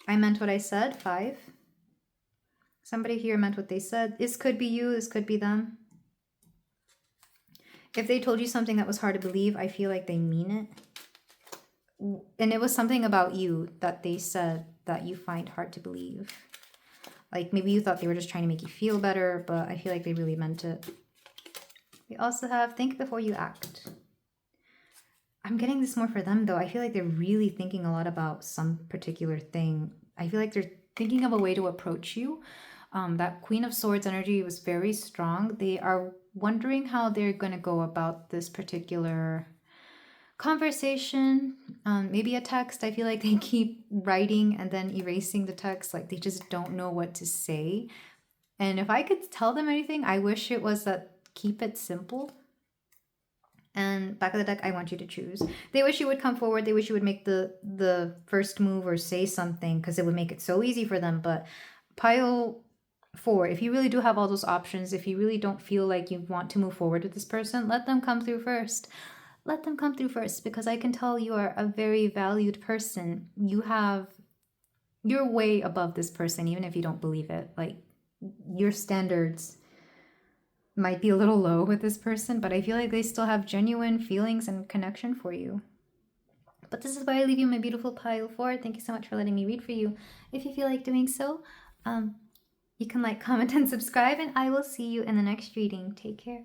Speaker 1: I meant what I said, 5. Somebody here meant what they said. This could be you, this could be them. If they told you something that was hard to believe, I feel like they mean it. And it was something about you that they said that you find hard to believe. Like maybe you thought they were just trying to make you feel better, but I feel like they really meant it. We also have think before you act. I'm getting this more for them though. I feel like they're really thinking a lot about some particular thing. I feel like they're thinking of a way to approach you. That Queen of Swords energy was very strong. They are wondering how they're going to go about this particular conversation, maybe a text. I feel like they keep writing and then erasing the text. Like they just don't know what to say. And if I could tell them anything, I wish it was that keep it simple. And back of the deck, I want you to choose. They wish you would come forward. They wish you would make the first move or say something because it would make it so easy for them. But pile 4, if you really do have all those options, if you really don't feel like you want to move forward with this person, let them come through first. Let them come through first because I can tell you are a very valued person. You're way above this person, even if you don't believe it. Like your standards might be a little low with this person, but I feel like they still have genuine feelings and connection for you. But this is why I leave you my beautiful pile 4. Thank you so much for letting me read for you. If you feel like doing so, you can like, comment, and subscribe, and I will see you in the next reading. Take care.